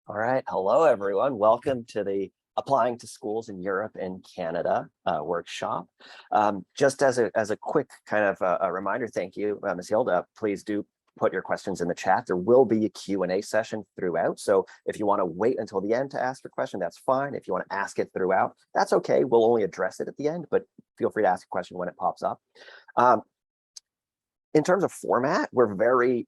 All right. Hello, everyone. Welcome to the Applying to Schools in Europe and Canada workshop. Just as a quick kind of a reminder, thank you, Ms. Hilda. Please do put your questions in the chat. There will be a Q&A session throughout. So if you want to wait until the end to ask your question, that's fine. If you want to ask it throughout, that's okay. We'll only address it at the end, but feel free to ask a question when it pops up. In terms of format, we're very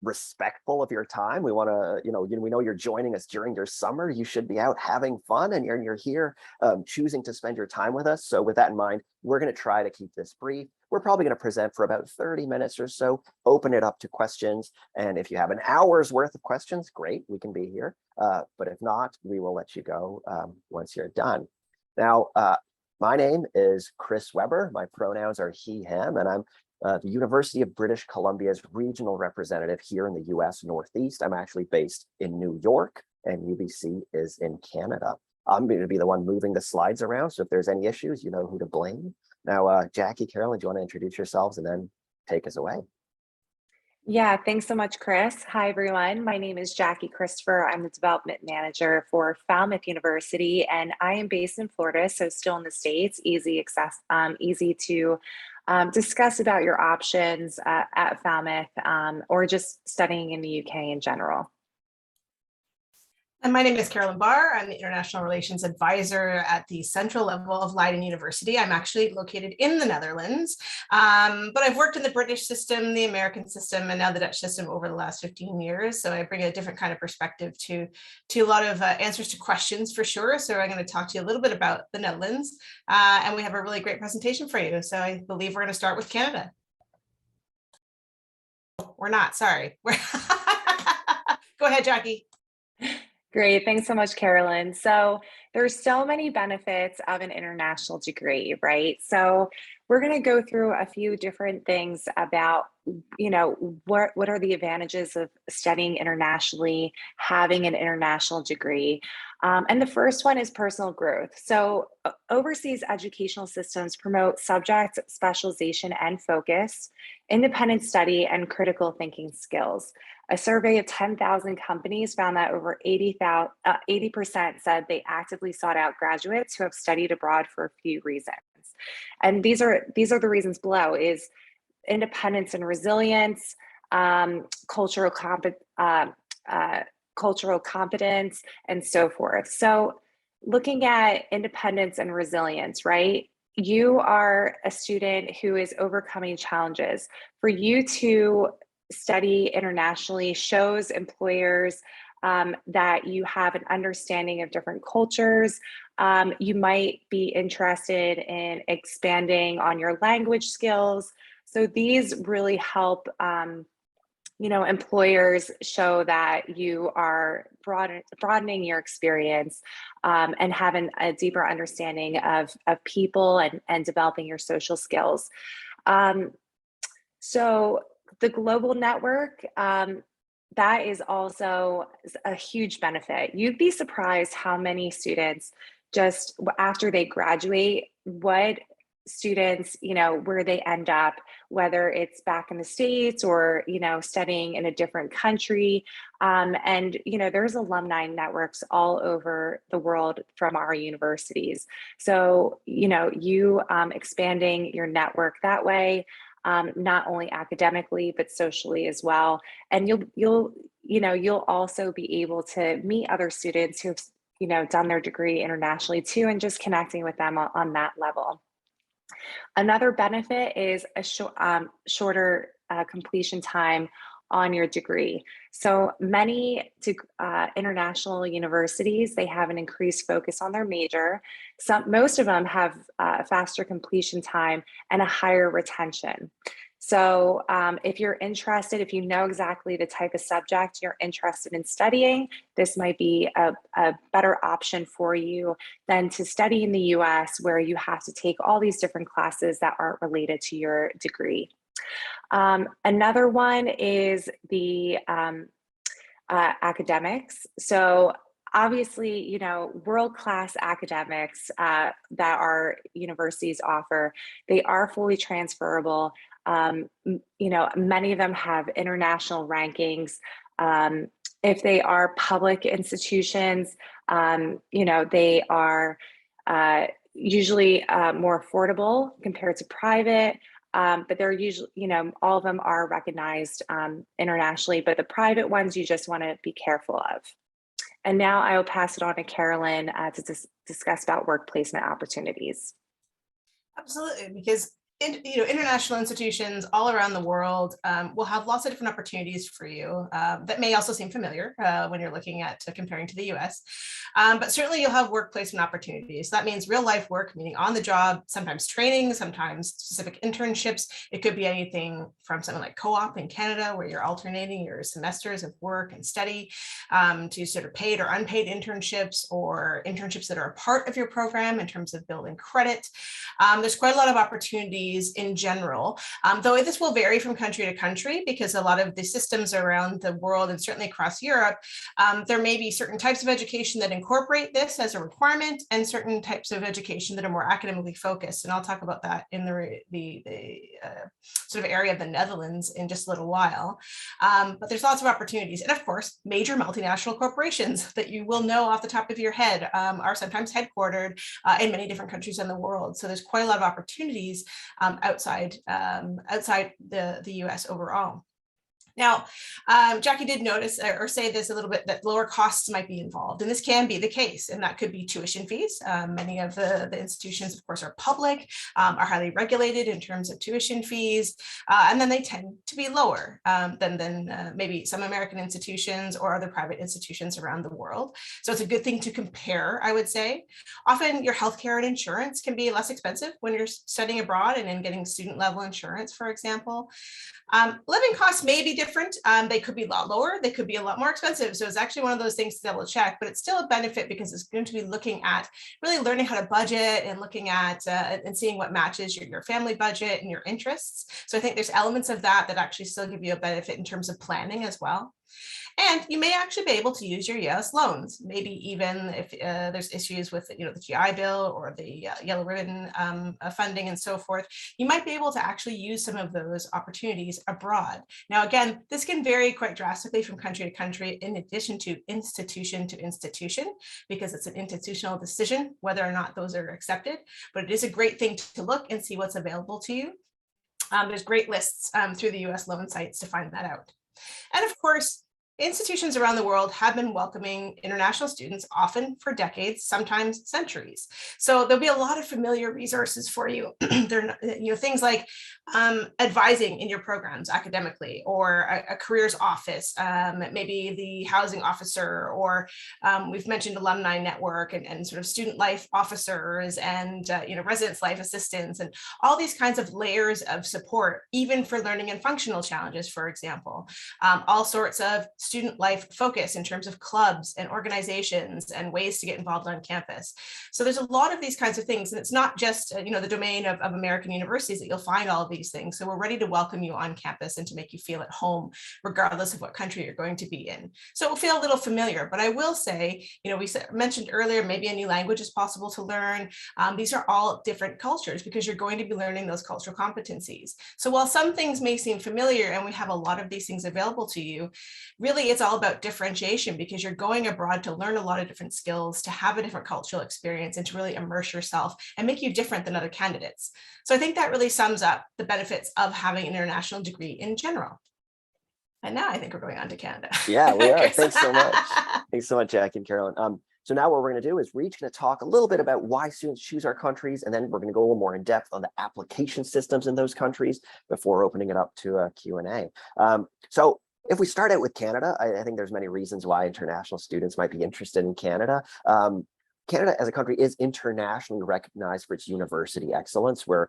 respectful of your time. We want to, we know you're joining us during your summer. You should be out having fun, and you're here choosing to spend your time with us. So with that in mind, we're going to try to keep this brief. We're probably going to present for about 30 minutes or so, open it up to questions. And if you have an hour's worth of questions, great, we can be here. But if not, we will let you go once you're done. Now, my name is Chris Weber. My pronouns are he, him, and I'm the University of British Columbia's regional representative here in the US Northeast. I'm actually based in New York, and UBC is in Canada. I'm going to be the one moving the slides around, so if there's any issues, you know who to blame. Now, Jackie, Carolyn, do you want to introduce yourselves and then take us away? Yeah, thanks so much, Chris. Hi, everyone. My name is Jackie Christopher. I'm the development manager for Falmouth University, and I am based in Florida, so still in the States, easy to discuss about your options at Falmouth or just studying in the UK in general. And my name is Carolyn Barr. I'm the International Relations Advisor at the central level of Leiden University. I'm actually located in the Netherlands, but I've worked in the British system, the American system, and now the Dutch system over the last 15 years. So I bring a different kind of perspective to a lot of answers to questions for sure. So I'm going to talk to you a little bit about the Netherlands, and we have a really great presentation for you. So I believe we're going to start with Canada. We're not, sorry. Go ahead, Jackie. Great. Thanks so much, Carolyn. So there's so many benefits of an international degree, right? So we're going to go through a few different things about, what are the advantages of studying internationally, having an international degree. And the first one is personal growth. So overseas educational systems promote subject specialization and focus, independent study, and critical thinking skills. A survey of 10,000 companies found that over 80% said they actively sought out graduates who have studied abroad for a few reasons. And these are the reasons below: is independence and resilience, cultural competence, and so forth. So looking at independence and resilience, right? You are a student who is overcoming challenges. For you to study internationally shows employers that you have an understanding of different cultures. You might be interested in expanding on your language skills. So these really help, employers show that you are broadening your experience and having a deeper understanding of people and developing your social skills. So the global network, that is also a huge benefit. You'd be surprised how many students just after they graduate, what students, where they end up, whether it's back in the States or, studying in a different country. And, there's alumni networks all over the world from our universities. So, you expanding your network that way, not only academically, but socially as well. And you'll also be able to meet other students who've, done their degree internationally too, and just connecting with them on that level. Another benefit is a shorter completion time on your degree. So many international universities, they have an increased focus on their major. Most of them have a faster completion time and a higher retention. So if you're interested, if you know exactly the type of subject you're interested in studying, this might be a better option for you than to study in the US, where you have to take all these different classes that aren't related to your degree. Another one is the academics. So obviously, world-class academics that our universities offer, they are fully transferable. Many of them have international rankings. if they are public institutions, they are usually more affordable compared to private. But they're usually, all of them are recognized internationally, but the private ones you just want to be careful of. And now I will pass it on to Carolyn to discuss about work placement opportunities. Absolutely, because international institutions all around the world will have lots of different opportunities for you that may also seem familiar when you're looking at comparing to the US. But certainly you'll have work placement opportunities. That means real life work, meaning on the job, sometimes training, sometimes specific internships. It could be anything from something like co-op in Canada, where you're alternating your semesters of work and study, to sort of paid or unpaid internships, or internships that are a part of your program in terms of building credit. There's quite a lot of opportunities in general, though this will vary from country to country, because a lot of the systems around the world and certainly across Europe, there may be certain types of education that incorporate this as a requirement, and certain types of education that are more academically focused. And I'll talk about that in the sort of area of the Netherlands in just a little while. But there's lots of opportunities. And of course, major multinational corporations that you will know off the top of your head are sometimes headquartered in many different countries in the world. So there's quite a lot of opportunities outside the US overall. Now, Jackie did notice or say this a little bit, that lower costs might be involved, and this can be the case, and that could be tuition fees. Many of the institutions, of course, are public, are highly regulated in terms of tuition fees, and then they tend to be lower than maybe some American institutions or other private institutions around the world. So it's a good thing to compare, I would say. Often your healthcare and insurance can be less expensive when you're studying abroad and in getting student level insurance, for example. Living costs may be different. They could be a lot lower. They could be a lot more expensive. So it's actually one of those things to double check, but it's still a benefit, because it's going to be looking at really learning how to budget and looking at and seeing what matches your family budget and your interests. So I think there's elements of that actually still give you a benefit in terms of planning as well. And you may actually be able to use your US loans, maybe even if there's issues with the GI Bill or the Yellow Ribbon funding and so forth. You might be able to actually use some of those opportunities abroad. Now, again, this can vary quite drastically from country to country, in addition to institution, because it's an institutional decision whether or not those are accepted. But it is a great thing to look and see what's available to you. There's great lists through the US loan sites to find that out. And of course, institutions around the world have been welcoming international students, often for decades, sometimes centuries. So there'll be a lot of familiar resources for you. There, things like advising in your programs academically, or a careers office, maybe the housing officer, or we've mentioned alumni network and sort of student life officers, and residence life assistants, and all these kinds of layers of support, even for learning and functional challenges, for example. All sorts of student life focus in terms of clubs and organizations and ways to get involved on campus. So there's a lot of these kinds of things, and it's not just the domain of American universities that you'll find all of these things. So we're ready to welcome you on campus and to make you feel at home, regardless of what country you're going to be in. So it will feel a little familiar, but I will say, we mentioned earlier, maybe a new language is possible to learn. These are all different cultures, because you're going to be learning those cultural competencies. So while some things may seem familiar and we have a lot of these things available to you, really it's all about differentiation, because you're going abroad to learn a lot of different skills, to have a different cultural experience, and to really immerse yourself and make you different than other candidates. So I think that really sums up the benefits of having an international degree in general. And now I think we're going on to Canada. Yeah, we are. Thanks so much. Thanks so much, Jackie and Carolyn. So now what we're going to do is we're each going to talk a little bit about why students choose our countries, and then we're going to go a little more in depth on the application systems in those countries before opening it up to a Q&A. So if we start out with Canada, I think there's many reasons why international students might be interested in Canada. Canada as a country is internationally recognized for its university excellence, where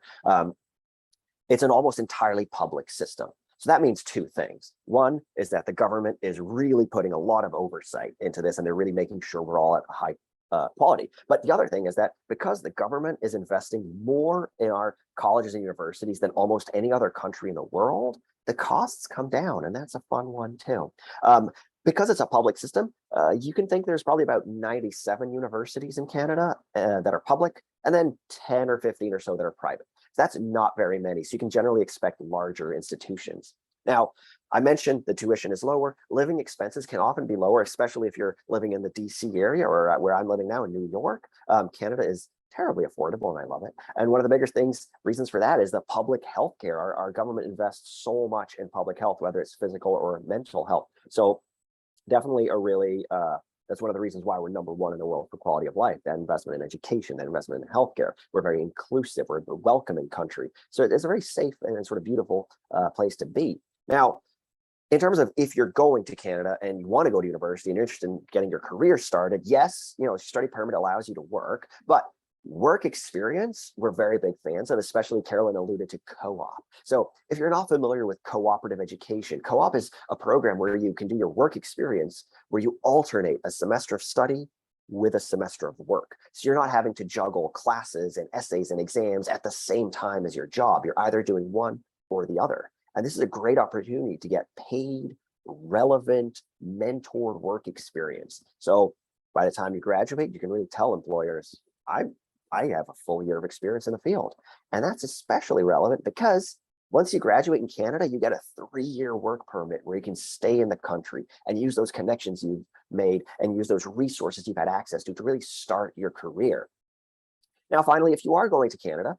it's an almost entirely public system. So that means two things. One is that the government is really putting a lot of oversight into this, and they're really making sure we're all at a high quality. But the other thing is that because the government is investing more in our colleges and universities than almost any other country in the world, the costs come down, and that's a fun one too. Because it's a public system, you can think there's probably about 97 universities in Canada that are public, and then 10 or 15 or so that are private. So that's not very many. So you can generally expect larger institutions. Now, I mentioned the tuition is lower. Living expenses can often be lower, especially if you're living in the DC area or where I'm living now in New York. Canada is terribly affordable and I love it. And one of the biggest reasons for that is the public health care. Our government invests so much in public health, whether it's physical or mental health. So definitely a really, that's one of the reasons why we're #1 in the world for quality of life, that investment in education, that investment in healthcare. We're very inclusive, we're a welcoming country. So it's a very safe and sort of beautiful place to be. Now, in terms of if you're going to Canada and you want to go to university and you're interested in getting your career started, yes, study permit allows you to work, but work experience, we're very big fans of, especially Carolyn alluded to co-op. So if you're not familiar with cooperative education, co-op is a program where you can do your work experience, where you alternate a semester of study with a semester of work. So you're not having to juggle classes and essays and exams at the same time as your job. You're either doing one or the other. And this is a great opportunity to get paid, relevant, mentored work experience. So by the time you graduate, you can really tell employers, I have a full year of experience in the field. And that's especially relevant because once you graduate in Canada, you get a 3-year work permit where you can stay in the country and use those connections you've made and use those resources you've had access to really start your career. Now, finally, if you are going to Canada,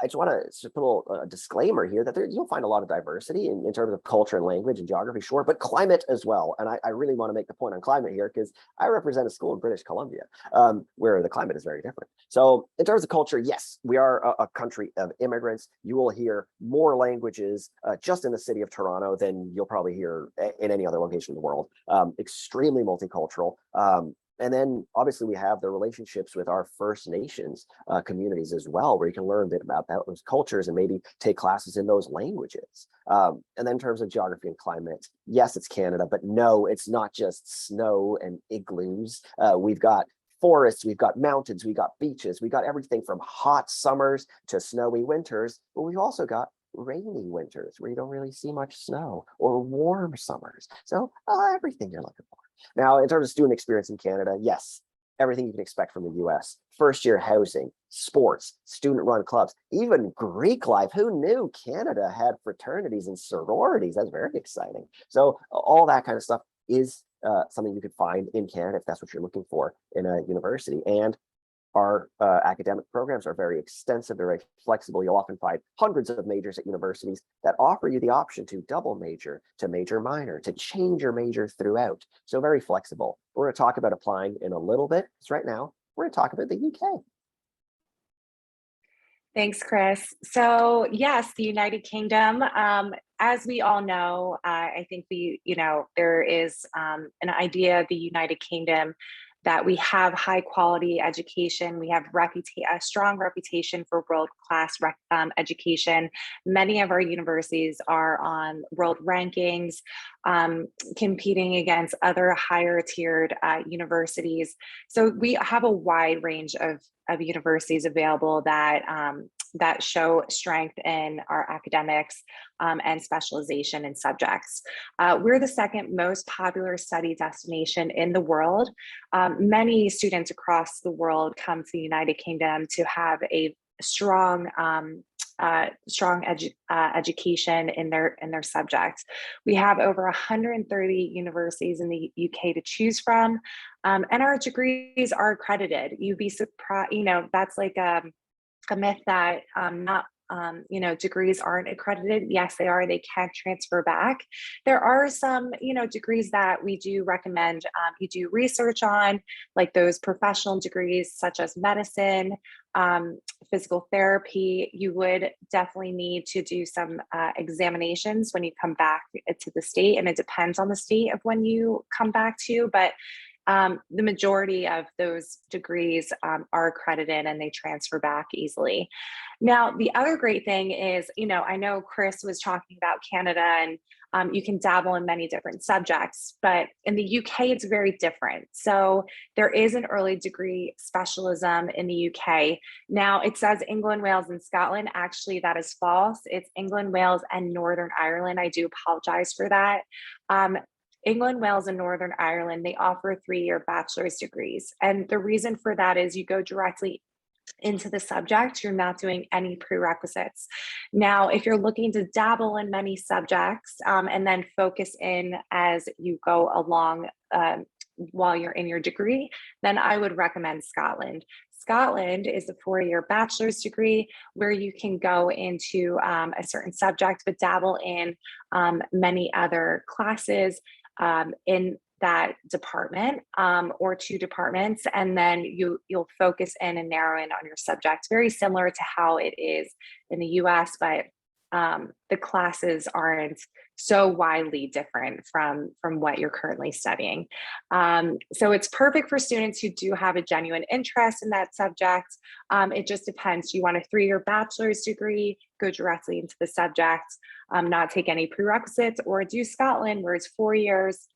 I just want to put a little disclaimer here that you'll find a lot of diversity in terms of culture and language and geography, sure, but climate as well. And I really want to make the point on climate here because I represent a school in British Columbia where the climate is very different. So in terms of culture, yes, we are a country of immigrants. You will hear more languages just in the city of Toronto than you'll probably hear in any other location in the world. Extremely multicultural. And then obviously we have the relationships with our First Nations communities as well, where you can learn a bit about those cultures and maybe take classes in those languages. And then in terms of geography and climate, yes, it's Canada, but no, it's not just snow and igloos. We've got forests, we've got mountains, we've got beaches, we've got everything from hot summers to snowy winters, but we've also got rainy winters where you don't really see much snow, or warm summers. So everything you're looking for. Now, in terms of student experience in Canada, yes, everything you can expect from the US. First year housing, sports, student run clubs, even Greek life. Who knew Canada had fraternities and sororities? That's very exciting. So all that kind of stuff is something you could find in Canada if that's what you're looking for in a university. And our academic programs are very extensive, they're very flexible. You'll often find hundreds of majors at universities that offer you the option to double major, to major minor, to change your major throughout. So very flexible. We're going to talk about applying in a little bit. So right now, we're going to talk about the UK. Thanks, Chris. So yes, the United Kingdom, as we all know, I think there is an idea of the United Kingdom that we have high quality education. We have a strong reputation for world-class education. Many of our universities are on world rankings, competing against other higher tiered universities. So we have a wide range of universities available that show strength in our academics and specialization in subjects. We're the second most popular study destination in the world. Many students across the world come to the United Kingdom to have a strong education in their subjects. We have over 130 universities in the UK to choose from, and our degrees are accredited. You'd be surprised, that's like a myth that degrees aren't accredited. Yes, they are. They can transfer back. There are some, degrees that we do recommend you do research on, like those professional degrees such as medicine, physical therapy. You would definitely need to do some examinations when you come back to the state, and it depends on the state of when you come back to, but the majority of those degrees are accredited and they transfer back easily. Now, the other great thing is, I know Chris was talking about Canada and you can dabble in many different subjects, but in the UK, it's very different. So there is an early degree specialism in the UK. Now it says England, Wales, and Scotland. Actually, that is false. It's England, Wales, and Northern Ireland. I do apologize for that. England, Wales, and Northern Ireland, they offer 3-year bachelor's degrees. And the reason for that is you go directly into the subject, you're not doing any prerequisites. Now, if you're looking to dabble in many subjects and then focus in as you go along while you're in your degree, then I would recommend Scotland. Scotland is a 4-year bachelor's degree where you can go into a certain subject, but dabble in many other classes in that department or 2 departments, and then you'll focus in and narrow in on your subject, very similar to how it is in the US, but the classes aren't so widely different from what you're currently studying. So it's perfect for students who do have a genuine interest in that subject. It just depends. You want a 3-year bachelor's degree, go directly into the subject, not take any prerequisites, or do Scotland where it's 4 years,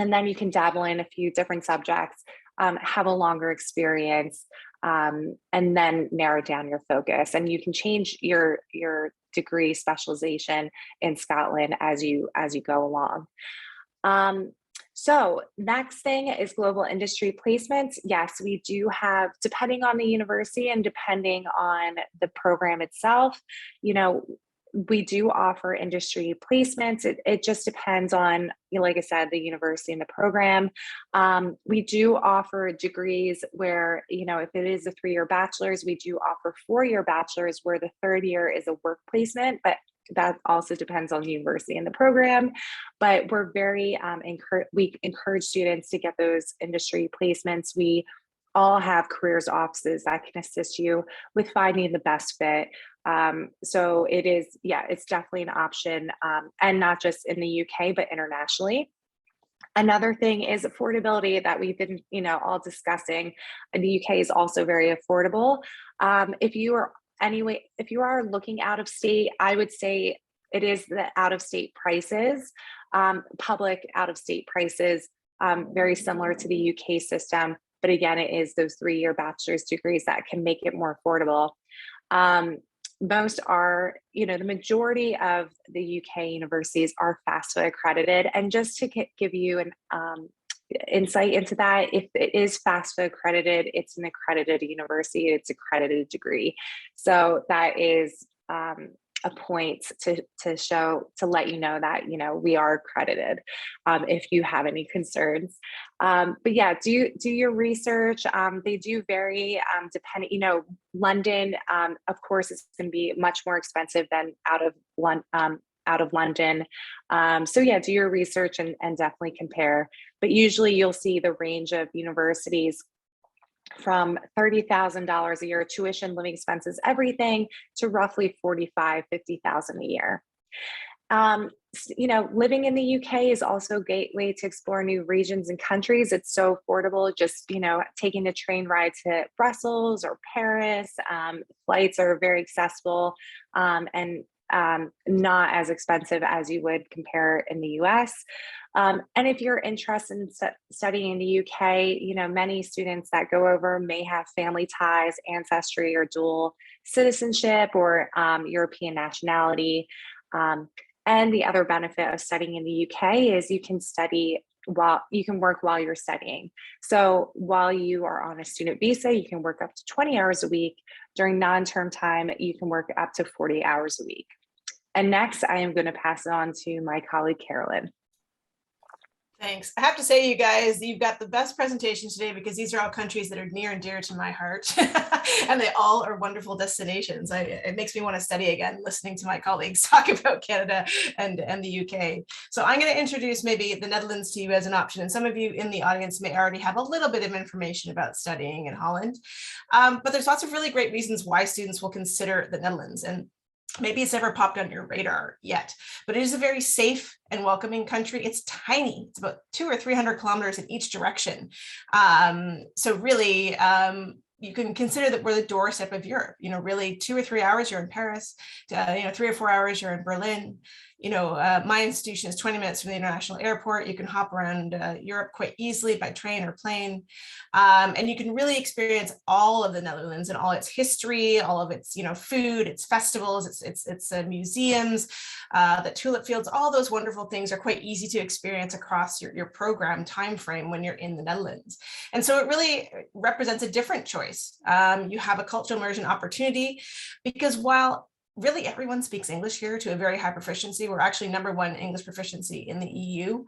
and then you can dabble in a few different subjects, have a longer experience, and then narrow down your focus. And you can change your degree specialization in Scotland as you go along. So next thing is global industry placements. Yes, we do have, depending on the university and depending on the program itself, we do offer industry placements. It just depends on, like I said, the university and the program. We do offer degrees where, if it is a 3-year bachelor's, we do offer 4-year bachelor's where the 3rd year is a work placement, but that also depends on the university and the program. But we're very, we encourage students to get those industry placements. We all have careers offices that can assist you with finding the best fit. So it is, it's definitely an option, and not just in the UK, but internationally. Another thing is affordability that we've been, all discussing. The UK is also very affordable. If you are looking out of state, I would say it is the out of state prices, public out of state prices, very similar to the UK system. But again, it is those 3-year bachelor's degrees that can make it more affordable. Most are, the majority of the UK universities are FAFSA accredited. And just to give you an insight into that, if it is FAFSA accredited, it's an accredited university, it's accredited degree. So that is a point to let you know that, we are accredited if you have any concerns. But yeah, do your research. They do vary depending, London, of course, is going to be much more expensive than out of London. So yeah, do your research and definitely compare. But usually you'll see the range of universities from $30,000 a year, tuition, living expenses, everything, to roughly $45,000, $50,000 a year. Living in the UK is also a gateway to explore new regions and countries. It's so affordable. Just, taking a train ride to Brussels or Paris. Flights are very accessible and not as expensive as you would compare in the US. And if you're interested in studying in the UK, many students that go over may have family ties, ancestry, or dual citizenship, or European nationality. And the other benefit of studying in the UK is you can work while you're studying. So while you are on a student visa, you can work up to 20 hours a week. During non-term time, you can work up to 40 hours a week. And next, I am going to pass it on to my colleague, Carolyn. Thanks. I have to say, you guys, you've got the best presentation today because these are all countries that are near and dear to my heart, and they all are wonderful destinations. It makes me want to study again, listening to my colleagues talk about Canada and the UK. So I'm going to introduce maybe the Netherlands to you as an option. And some of you in the audience may already have a little bit of information about studying in Holland. But there's lots of really great reasons why students will consider the Netherlands. And maybe it's never popped on your radar yet, but it is a very safe and welcoming country. It's tiny. It's about 200 or 300 kilometers in each direction. So really, you can consider that we're the doorstep of Europe. Really 2 or 3 hours, you're in Paris. 3 or 4 hours, you're in Berlin. My institution is 20 minutes from the international airport. You can hop around Europe quite easily by train or plane. And you can really experience all of the Netherlands and all its history, all of its, food, its festivals, its museums, the tulip fields, all those wonderful things are quite easy to experience across your program timeframe when you're in the Netherlands. And so it really represents a different choice. You have a cultural immersion opportunity because while really everyone speaks English here to a very high proficiency. We're actually #1 English proficiency in the EU.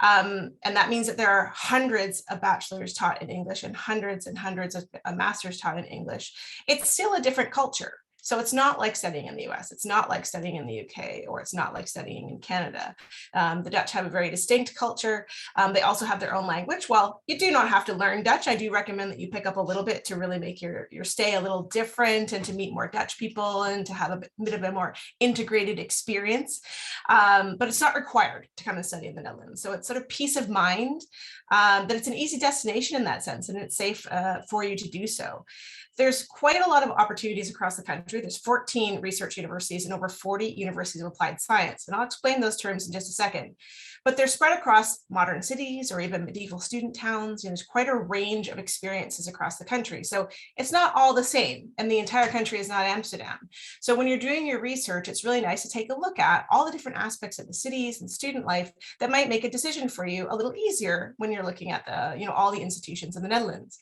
And that means that there are hundreds of bachelors taught in English and hundreds of masters taught in English. It's still a different culture. So it's not like studying in the US, it's not like studying in the UK, or it's not like studying in Canada. The Dutch have a very distinct culture. They also have their own language. While you do not have to learn Dutch, I do recommend that you pick up a little bit to really make your stay a little different and to meet more Dutch people and to have a bit of a more integrated experience. But it's not required to come and study in the Netherlands. So it's sort of peace of mind that it's an easy destination in that sense, and it's safe for you to do so. There's quite a lot of opportunities across the country. There's 14 research universities and over 40 universities of applied science. And I'll explain those terms in just a second. But they're spread across modern cities or even medieval student towns. There's quite a range of experiences across the country. So it's not all the same, and the entire country is not Amsterdam. So when you're doing your research, it's really nice to take a look at all the different aspects of the cities and student life that might make a decision for you a little easier when you're looking at all the institutions in the Netherlands.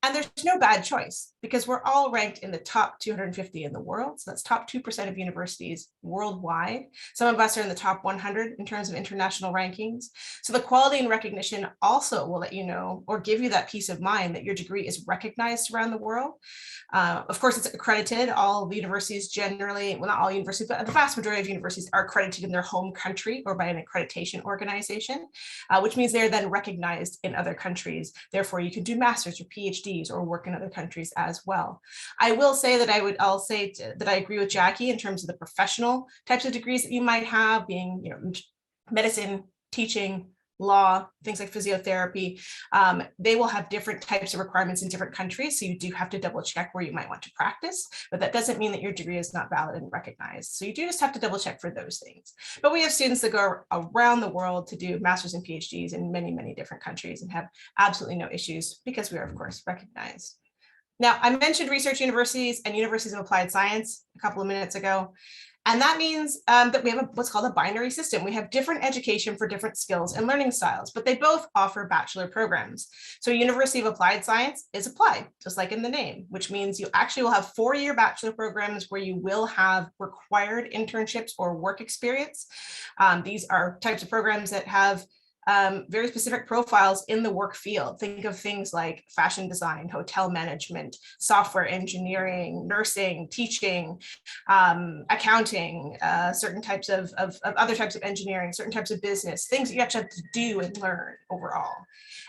And there's no bad choice because we're all ranked in the top 250 in the world. So that's top 2% of universities worldwide. Some of us are in the top 100 in terms of international rankings. So the quality and recognition also will let you know or give you that peace of mind that your degree is recognized around the world. Of course, it's accredited. All the universities generally, well, not all universities, but the vast majority of universities are accredited in their home country or by an accreditation organization, which means they're then recognized in other countries. Therefore, you can do masters or PhDs or work in other countries as well. I will say that I agree with Jackie in terms of the professional types of degrees that you might have, being medicine, teaching, law, things like physiotherapy. They will have different types of requirements in different countries. So you do have to double check where you might want to practice, but that doesn't mean that your degree is not valid and recognized. So you do just have to double check for those things. But we have students that go around the world to do masters and PhDs in many, many different countries and have absolutely no issues because we are, of course, recognized. Now, I mentioned research universities and universities of applied science a couple of minutes ago. And that means that we have what's called a binary system. We have different education for different skills and learning styles, but they both offer bachelor programs. So University of Applied Science is applied, just like in the name, which means you actually will have 4-year bachelor programs where you will have required internships or work experience. These are types of programs that have very specific profiles in the work field. Think of things like fashion design, hotel management, software engineering, nursing, teaching, accounting, certain types of other types of engineering, certain types of business, things that you actually have to do and learn overall.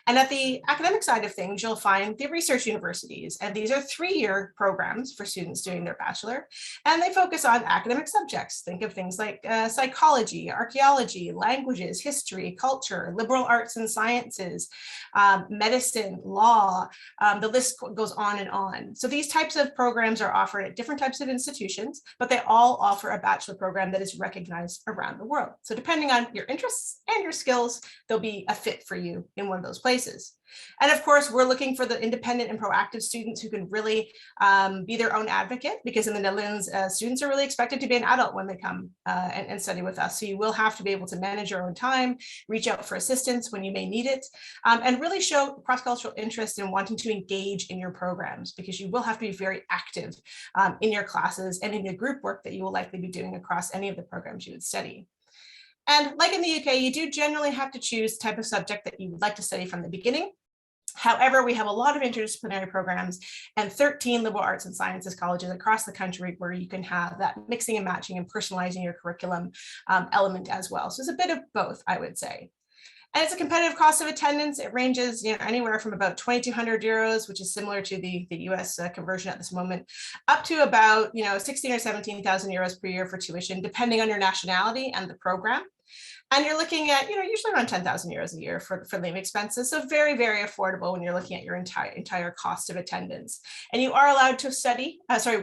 And at the academic side of things, you'll find the research universities. And these are 3-year programs for students doing their bachelor. And they focus on academic subjects. Think of things like psychology, archaeology, languages, history, culture, liberal arts and sciences, medicine, law, the list goes on and on. So these types of programs are offered at different types of institutions, but they all offer a bachelor program that is recognized around the world. So depending on your interests and your skills, there'll be a fit for you in one of those places. And of course, we're looking for the independent and proactive students who can really be their own advocate, because in the Netherlands, students are really expected to be an adult when they come and study with us. So you will have to be able to manage your own time, reach out for assistance when you may need it, and really show cross-cultural interest in wanting to engage in your programs, because you will have to be very active in your classes and in your group work that you will likely be doing across any of the programs you would study. And like in the UK, you do generally have to choose the type of subject that you would like to study from the beginning. However, we have a lot of interdisciplinary programs and 13 liberal arts and sciences colleges across the country where you can have that mixing and matching and personalizing your curriculum element as well. So it's a bit of both, I would say. And it's a competitive cost of attendance. It ranges anywhere from about 2,200 euros, which is similar to the US conversion at this moment, up to about 16 or 17,000 euros per year for tuition, depending on your nationality and the program. And you're looking at, usually around 10,000 euros a year for living expenses. So very, very affordable when you're looking at your entire cost of attendance. And you are allowed to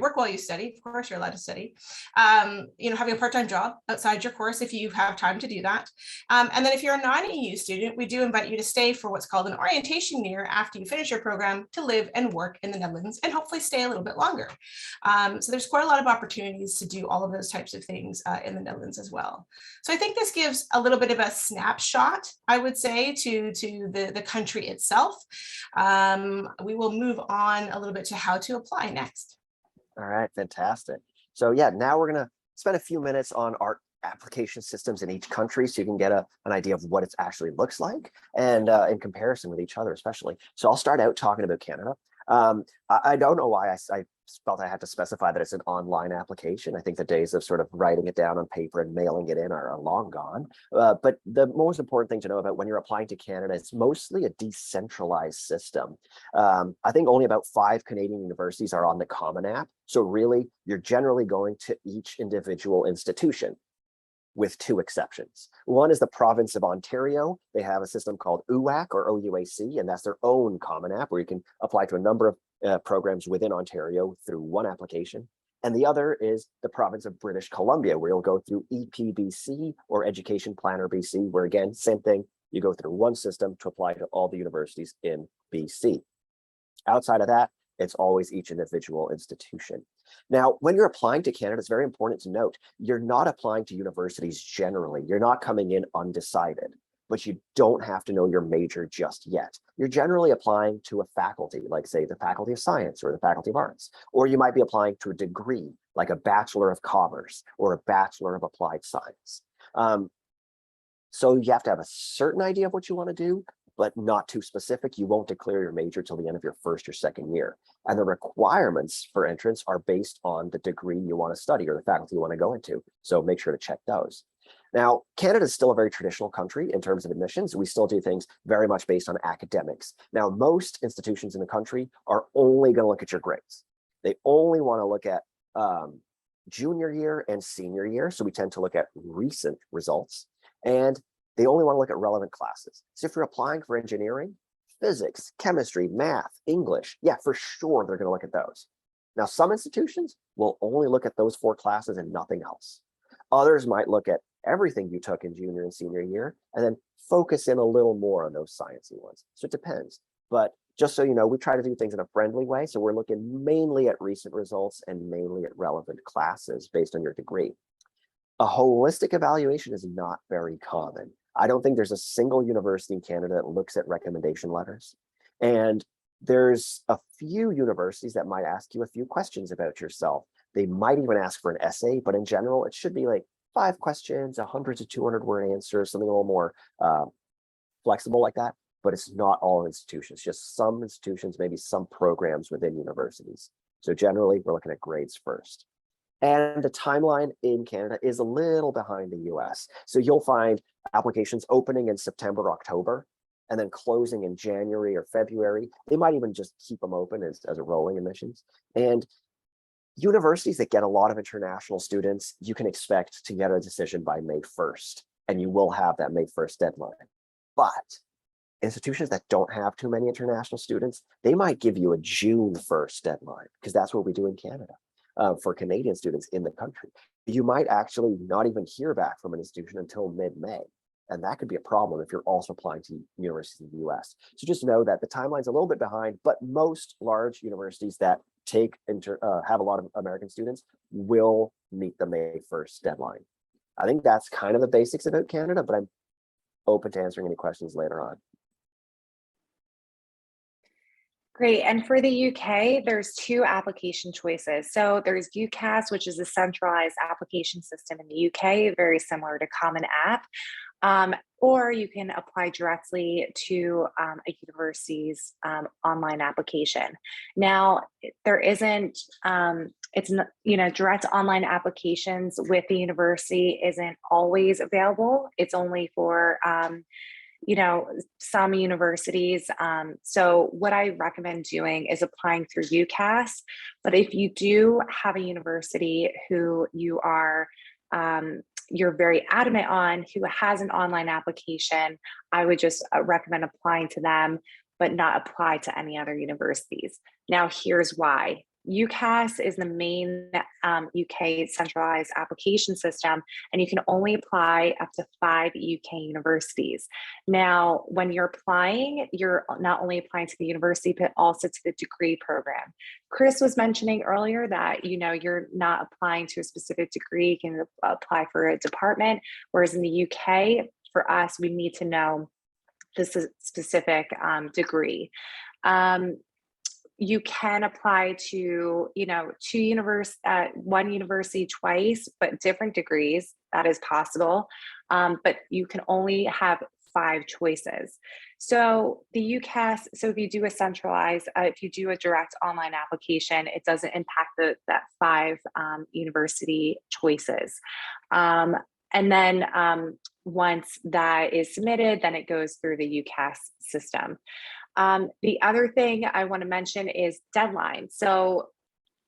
work while you study. Of course, you're allowed to study. Having a part-time job outside your course if you have time to do that. And then if you're a non-EU student, we do invite you to stay for what's called an orientation year after you finish your program to live and work in the Netherlands and hopefully stay a little bit longer. So there's quite a lot of opportunities to do all of those types of things in the Netherlands as well. So I think this gives a little bit of a snapshot, I would say, to the country itself. We will move on a little bit to how to apply next. All right, fantastic. So yeah, now we're going to spend a few minutes on our application systems in each country so you can get an idea of what it actually looks like and in comparison with each other, especially. So I'll start out talking about Canada. I don't know why I felt I had to specify that it's an online application. I think the days of sort of writing it down on paper and mailing it in are long gone. But the most important thing to know about when you're applying to Canada, it's mostly a decentralized system. I think only about 5 Canadian universities are on the Common App. So really, you're generally going to each individual institution, with 2 exceptions. One is the province of Ontario. They have a system called UAC or OUAC, and that's their own Common App where you can apply to a number of programs within Ontario through one application. And the other is the province of British Columbia, where you'll go through EPBC or Education Planner BC, where again, same thing, you go through one system to apply to all the universities in BC. Outside of that, it's always each individual institution. Now, when you're applying to Canada, it's very important to note, you're not applying to universities generally. You're not coming in undecided, but you don't have to know your major just yet. You're generally applying to a faculty, like say the Faculty of Science or the Faculty of Arts, or you might be applying to a degree, like a Bachelor of Commerce or a Bachelor of Applied Science. So you have to have a certain idea of what you want to do, but not too specific. You won't declare your major till the end of your first or second year. And the requirements for entrance are based on the degree you want to study or the faculty you want to go into. So make sure to check those. Now, Canada is still a very traditional country in terms of admissions. We still do things very much based on academics. Now, most institutions in the country are only going to look at your grades. They only want to look at junior year and senior year. So we tend to look at recent results. And they only want to look at relevant classes. So if you're applying for engineering, physics, chemistry, math, English, yeah, for sure, they're going to look at those. Now, some institutions will only look at those 4 classes and nothing else. Others might look at everything you took in junior and senior year and then focus in a little more on those sciencey ones. So it depends. But just so you know, we try to do things in a friendly way. So we're looking mainly at recent results and mainly at relevant classes based on your degree. A holistic evaluation is not very common. I don't think there's a single university in Canada that looks at recommendation letters. And there's a few universities that might ask you a few questions about yourself. They might even ask for an essay, but in general, it should be like 5 questions, 100 to 200 word answer, something a little more flexible like that. But it's not all institutions, just some institutions, maybe some programs within universities. So generally, we're looking at grades first. And the timeline in Canada is a little behind the US. So you'll find applications opening in September, October, and then closing in January or February. They might even just keep them open as a rolling admissions. And universities that get a lot of international students, you can expect to get a decision by May 1st, and you will have that May 1st deadline. But institutions that don't have too many international students, they might give you a June 1st deadline, because that's what we do in Canada. For Canadian students in the country. You might actually not even hear back from an institution until mid-May. And that could be a problem if you're also applying to universities in the US. So just know that the timeline's a little bit behind, but most large universities that have a lot of American students will meet the May 1st deadline. I think that's kind of the basics about Canada, but I'm open to answering any questions later on. Great. And for the UK, there's 2 application choices. So there's UCAS, which is a centralized application system in the UK, very similar to Common App. Or you can apply directly to a university's online application. Now, there isn't, it's not, direct online applications with the university isn't always available. It's only for some universities. So what I recommend doing is applying through UCAS. But if you do have a university who you are you're very adamant on, who has an online application, I would just recommend applying to them, but not apply to any other universities. Now, here's why. UCAS is the main UK centralized application system, and you can only apply up to 5 UK universities. Now, when you're applying, you're not only applying to the university, but also to the degree program. Chris was mentioning earlier that, you know, you're not applying to a specific degree, you can apply for a department, whereas in the UK, for us, we need to know this specific degree. You can apply to, you know, one university twice, but different degrees. That is possible, but you can only have 5 choices. So the UCAS, so if you do a centralized, if you do a direct online application, it doesn't impact that 5 university choices. And then once that is submitted, then it goes through the UCAS system. The other thing I want to mention is deadlines. So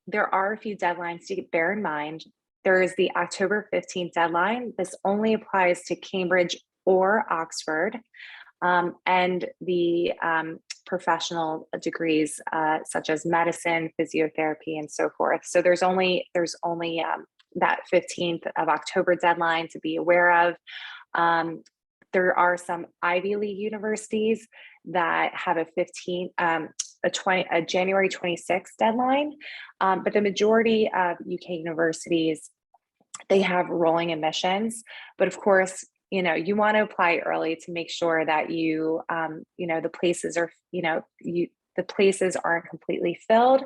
there are a few deadlines to bear in mind. There is the October 15th deadline. This only applies to Cambridge or Oxford, and the professional degrees such as medicine, physiotherapy, and so forth. So there's only that 15th of October deadline to be aware of. There are some Ivy League universities that have a January 26th deadline, but the majority of UK universities, they have rolling admissions. But of course, you know, you want to apply early to make sure that you, you know, the places are, you know, the places aren't completely filled.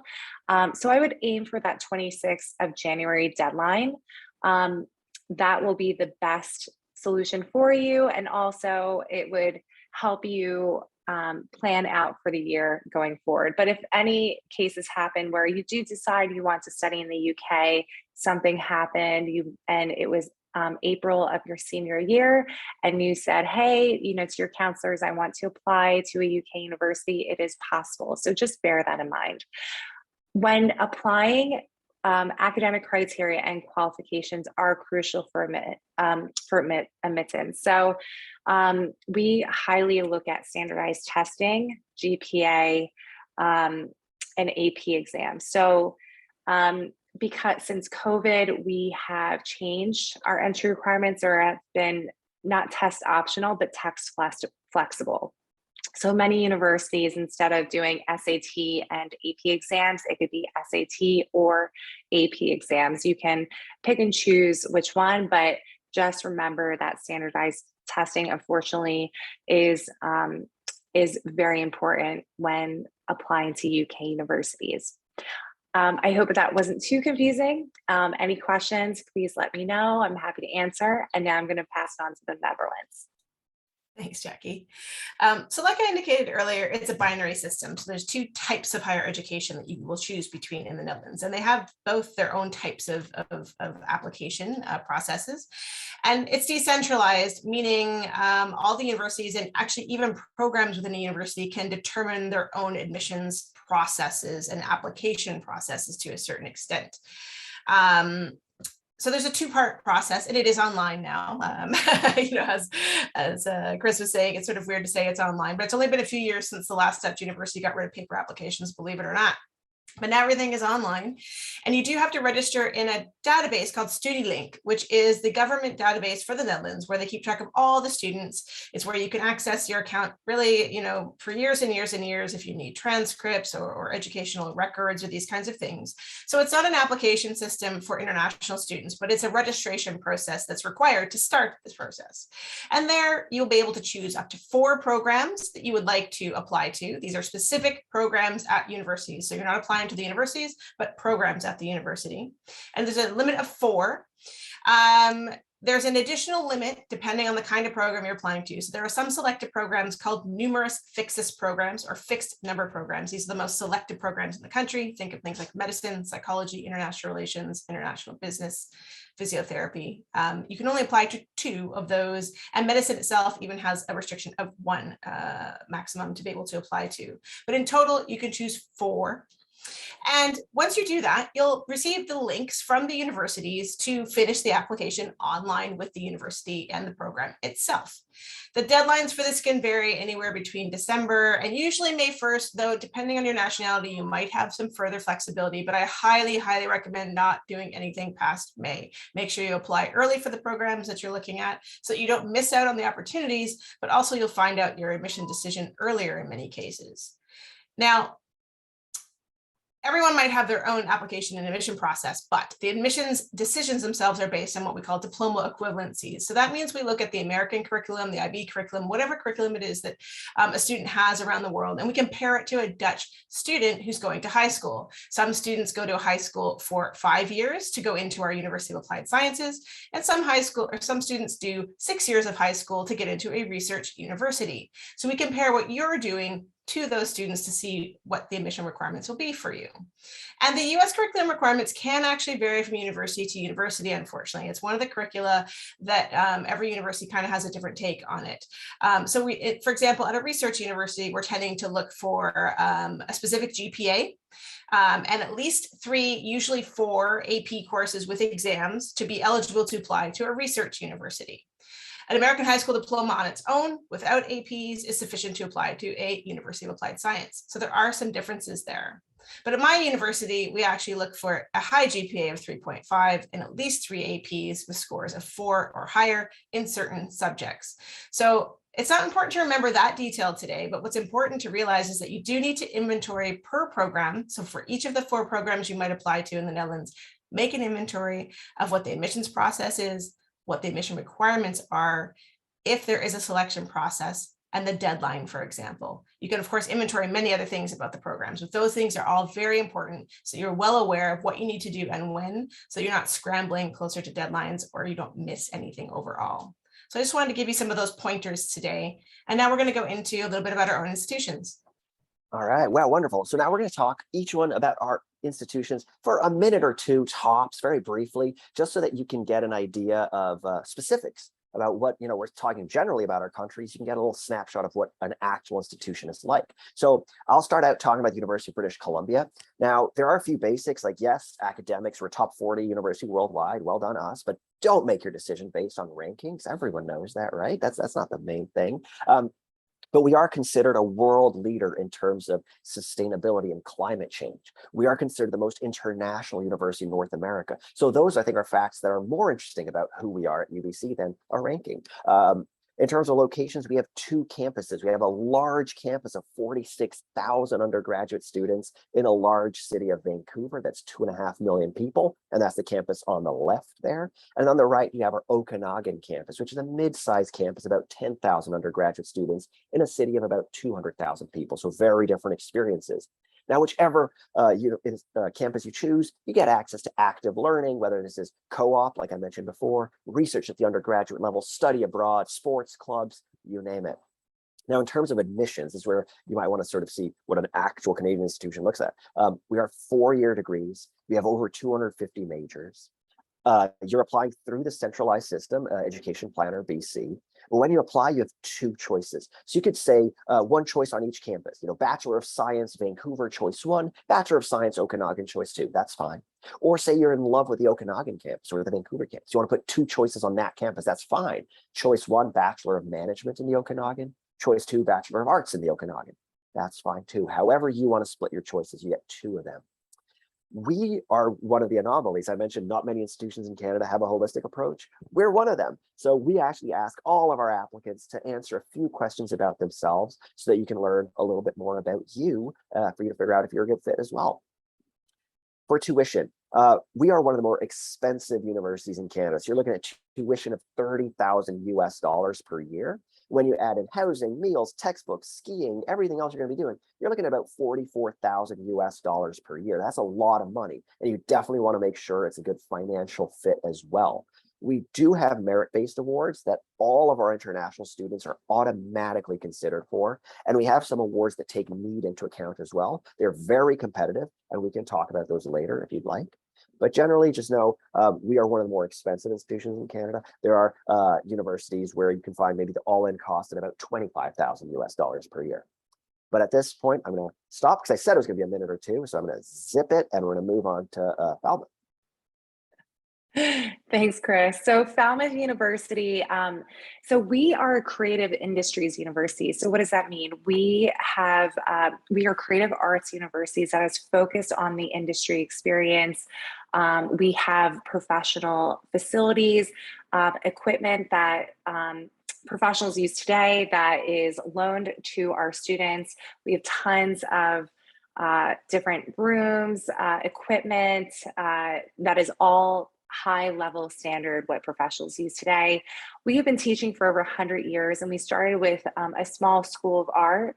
So I would aim for that 26th of January deadline. That will be the best solution for you. And also it would help you plan out for the year going forward. But if any cases happen where you do decide you want to study in the UK, something happened, and it was April of your senior year, and you said, hey, you know, to your counselors, I want to apply to a UK university, it is possible. So just bear that in mind. When applying, academic criteria and qualifications are crucial for admittance. So we highly look at standardized testing, GPA, and AP exams. So because since COVID, we have changed our entry requirements, or have been not test optional, but text flexible. So many universities, instead of doing SAT and AP exams, it could be SAT or AP exams. You can pick and choose which one, but just remember that standardized testing, unfortunately, is very important when applying to UK universities. I hope that wasn't too confusing. Any questions, please let me know. I'm happy to answer. And now I'm going to pass it on to the Netherlands. Thanks, Jackie. So like I indicated earlier, it's a binary system. So there's 2 types of higher education that you will choose between in the Netherlands, and they have both their own types of application processes. And it's decentralized, meaning all the universities, and actually even programs within a university, can determine their own admissions processes and application processes to a certain extent. So there's a 2-part process, and it is online now. You know, as Chris was saying, it's sort of weird to say it's online, but it's only been a few years since the last Dutch university got rid of paper applications, believe it or not. But now everything is online, and you do have to register in a database called StudyLink, which is the government database for the Netherlands, where they keep track of all the students. It's where you can access your account really, you know, for years and years and years if you need transcripts or educational records or these kinds of things. So it's not an application system for international students, but it's a registration process that's required to start this process. And there you'll be able to choose up to 4 programs that you would like to apply to. These are specific programs at universities. So you're not applying to the universities, but programs at the university. And there's a limit of 4. There's an additional limit depending on the kind of program you're applying to. So there are some selected programs called numerus fixus programs, or fixed number programs. These are the most selected programs in the country. Think of things like medicine, psychology, international relations, international business, physiotherapy. You can only apply to 2 of those, and medicine itself even has a restriction of 1 maximum to be able to apply to. But in total, you can choose 4. And once you do that, you'll receive the links from the universities to finish the application online with the university and the program itself. The deadlines for this can vary anywhere between December and usually May 1st, though depending on your nationality, you might have some further flexibility, but I highly, highly recommend not doing anything past May. Make sure you apply early for the programs that you're looking at so that you don't miss out on the opportunities, but also you'll find out your admission decision earlier in many cases. Now, everyone might have their own application and admission process, but the admissions decisions themselves are based on what we call diploma equivalencies. So that means we look at the American curriculum, the IB curriculum, whatever curriculum it is that a student has around the world, and we compare it to a Dutch student who's going to high school. Some students go to high school for 5 years to go into our University of Applied Sciences, and some students do 6 years of high school to get into a research university. So we compare what you're doing to those students to see what the admission requirements will be for you. And the US curriculum requirements can actually vary from university to university, unfortunately. It's one of the curricula that every university kind of has a different take on it. For example, at a research university, we're tending to look for a specific GPA and at least 3, usually 4 AP courses with exams to be eligible to apply to a research university. An American high school diploma on its own without APs is sufficient to apply to a University of Applied Science. So there are some differences there. But at my university, we actually look for a high GPA of 3.5 and at least 3 APs with scores of 4 or higher in certain subjects. So it's not important to remember that detail today, but what's important to realize is that you do need to inventory per program. So for each of the 4 programs you might apply to in the Netherlands, make an inventory of what the admissions process is, what the admission requirements are, if there is a selection process, and the deadline, for example. You can, of course, inventory many other things about the programs, but those things are all very important. So you're well aware of what you need to do and when, so you're not scrambling closer to deadlines or you don't miss anything overall. So I just wanted to give you some of those pointers today. And now we're going to go into a little bit about our own institutions. All right, wow, wonderful. So now we're going to talk each one about our institutions for a minute or two tops, very briefly, just so that you can get an idea of specifics about what, we're talking generally about our countries. You can get a little snapshot of what an actual institution is like. So I'll start out talking about the University of British Columbia. Now, there are a few basics like, yes, academics, we're top 40 university worldwide, well done us, but don't make your decision based on rankings. Everyone knows that, right? That's not the main thing. But we are considered a world leader in terms of sustainability and climate change. We are considered the most international university in North America. So those, I think, are facts that are more interesting about who we are at UBC than our ranking. In terms of locations, we have 2 campuses. We have a large campus of 46,000 undergraduate students in a large city of Vancouver. That's 2.5 million people. And that's the campus on the left there. And on the right, you have our Okanagan campus, which is a mid-sized campus, about 10,000 undergraduate students in a city of about 200,000 people. So very different experiences. Now, whichever campus you choose, you get access to active learning, whether this is co-op, like I mentioned before, research at the undergraduate level, study abroad, sports clubs, you name it. Now, in terms of admissions, is where you might want to sort of see what an actual Canadian institution looks at. We are 4-year degrees. We have over 250 majors. You're applying through the centralized system, Education Planner BC. When you apply, you have 2 choices. So you could say 1 choice on each campus, Bachelor of Science, Vancouver, choice 1, Bachelor of Science, Okanagan, choice 2, that's fine. Or say you're in love with the Okanagan campus or the Vancouver campus. You want to put 2 choices on that campus, that's fine. Choice 1, Bachelor of Management in the Okanagan, choice 2, Bachelor of Arts in the Okanagan. That's fine too. However you want to split your choices, you get 2 of them. We are one of the anomalies. I mentioned not many institutions in Canada have a holistic approach. We're one of them. So we actually ask all of our applicants to answer a few questions about themselves so that you can learn a little bit more about you for you to figure out if you're a good fit as well. For tuition, we are one of the more expensive universities in Canada. So you're looking at tuition of $30,000 per year. When you add in housing, meals, textbooks, skiing, everything else you're going to be doing, you're looking at about $44,000 per year. That's a lot of money. And you definitely want to make sure it's a good financial fit as well. We do have merit-based awards that all of our international students are automatically considered for. And we have some awards that take need into account as well. They're very competitive, and we can talk about those later if you'd like. But generally, just know we are one of the more expensive institutions in Canada. There are universities where you can find maybe the all-in cost at about $25,000 per year. But at this point, I'm going to stop because I said it was going to be a minute or two. So I'm going to zip it and we're going to move on to Falmouth. Thanks, Chris. So Falmouth University, so we are a creative industries university. So what does that mean? We are creative arts universities that is focused on the industry experience. We have professional facilities, equipment that professionals use today that is loaned to our students. We have tons of different rooms, equipment that is all high level standard what professionals use today. We have been teaching for over 100 years, and we started with a small school of art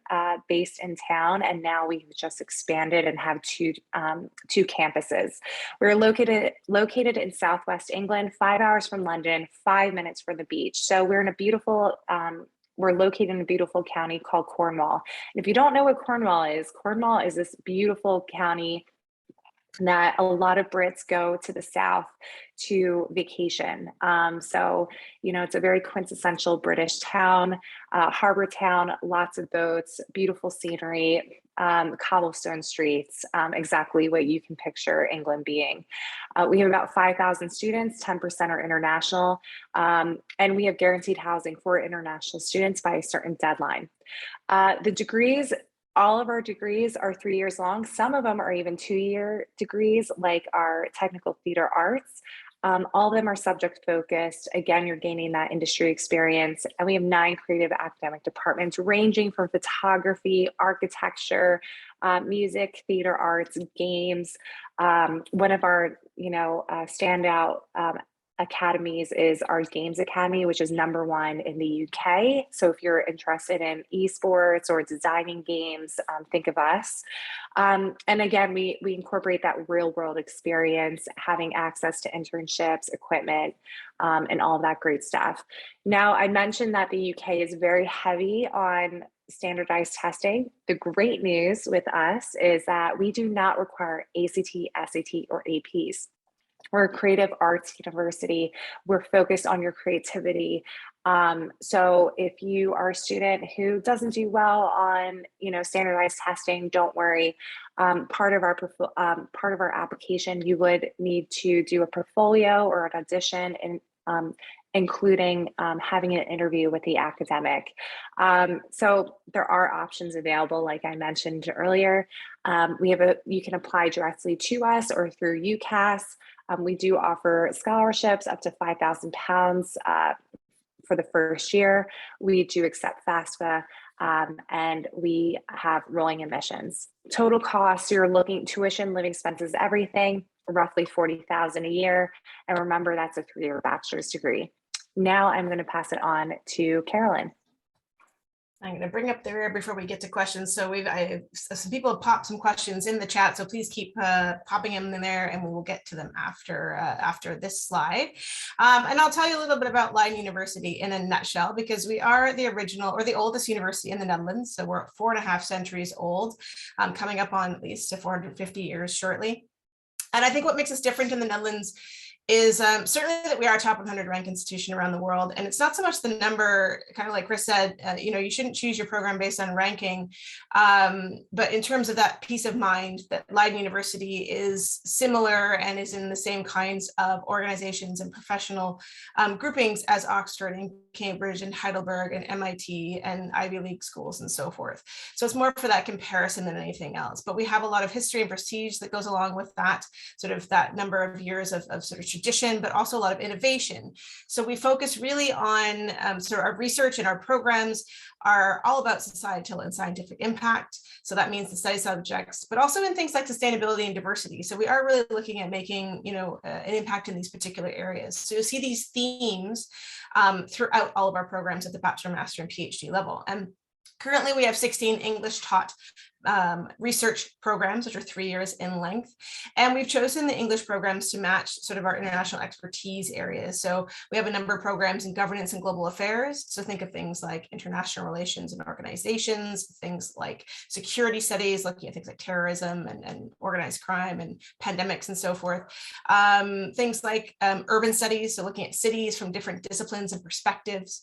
based in town, and now we've just expanded and have two campuses. We're located in Southwest England, 5 hours from London, 5 minutes from the beach. So we're in a beautiful we're located in a beautiful county called Cornwall. And if you don't know what Cornwall is this beautiful county that a lot of Brits go to the south to vacation. So, it's a very quintessential British town, harbor town, lots of boats, beautiful scenery, cobblestone streets, exactly what you can picture England being. We have about 5,000 students, 10% are international, and we have guaranteed housing for international students by a certain deadline. The degrees, all of our degrees are 3 years long. Some of them are even 2-year degrees, like our technical theater arts. All of them are subject focused. Again, you're gaining that industry experience. And we have 9 creative academic departments ranging from photography, architecture, music, theater arts, games. One of our, standout academies is our Games Academy, which is #1 in the UK. So if you're interested in esports or designing games, think of us. And again, we incorporate that real world experience, having access to internships, equipment, and all of that great stuff. Now, I mentioned that the UK is very heavy on standardized testing. The great news with us is that we do not require ACT, SAT, or APs. We're a creative arts university. We're focused on your creativity. So if you are a student who doesn't do well on, standardized testing, don't worry. Part of our application, you would need to do a portfolio or an audition, and including having an interview with the academic. So there are options available, like I mentioned earlier. You can apply directly to us or through UCAS. We do offer scholarships up to £5,000 for the first year. We do accept FAFSA, and we have rolling admissions. Total costs, you're looking tuition, living expenses, everything, roughly $40,000 a year. And remember, that's a 3-year bachelor's degree. Now I'm going to pass it on to Carolyn. I'm going to bring up the rear before we get to questions. So some people have popped some questions in the chat, so please keep popping them in there, and we will get to them after this slide. And I'll tell you a little bit about Leiden University in a nutshell, because we are the original or the oldest university in the Netherlands. So we're 4.5 centuries old, coming up on at least 450 years shortly. And I think what makes us different in the Netherlands is certainly that we are a top 100 ranked institution around the world. And it's not so much the number, kind of like Chris said, you shouldn't choose your program based on ranking. But in terms of that peace of mind, that Leiden University is similar and is in the same kinds of organizations and professional groupings as Oxford and Cambridge and Heidelberg and MIT and Ivy League schools and so forth. So it's more for that comparison than anything else. But we have a lot of history and prestige that goes along with that, sort of that number of years of sort of tradition, but also a lot of innovation. So we focus really on sort of our research, and our programs are all about societal and scientific impact. So that means the study subjects, but also in things like sustainability and diversity. So we are really looking at making, an impact in these particular areas. So you'll see these themes throughout all of our programs at the bachelor, master, and PhD level. And currently we have 16 English taught research programs, which are 3 years in length. And we've chosen the English programs to match sort of our international expertise areas. So we have a number of programs in governance and global affairs. So think of things like international relations and organizations, things like security studies, looking at things like terrorism and organized crime and pandemics and so forth. Things like urban studies, so looking at cities from different disciplines and perspectives.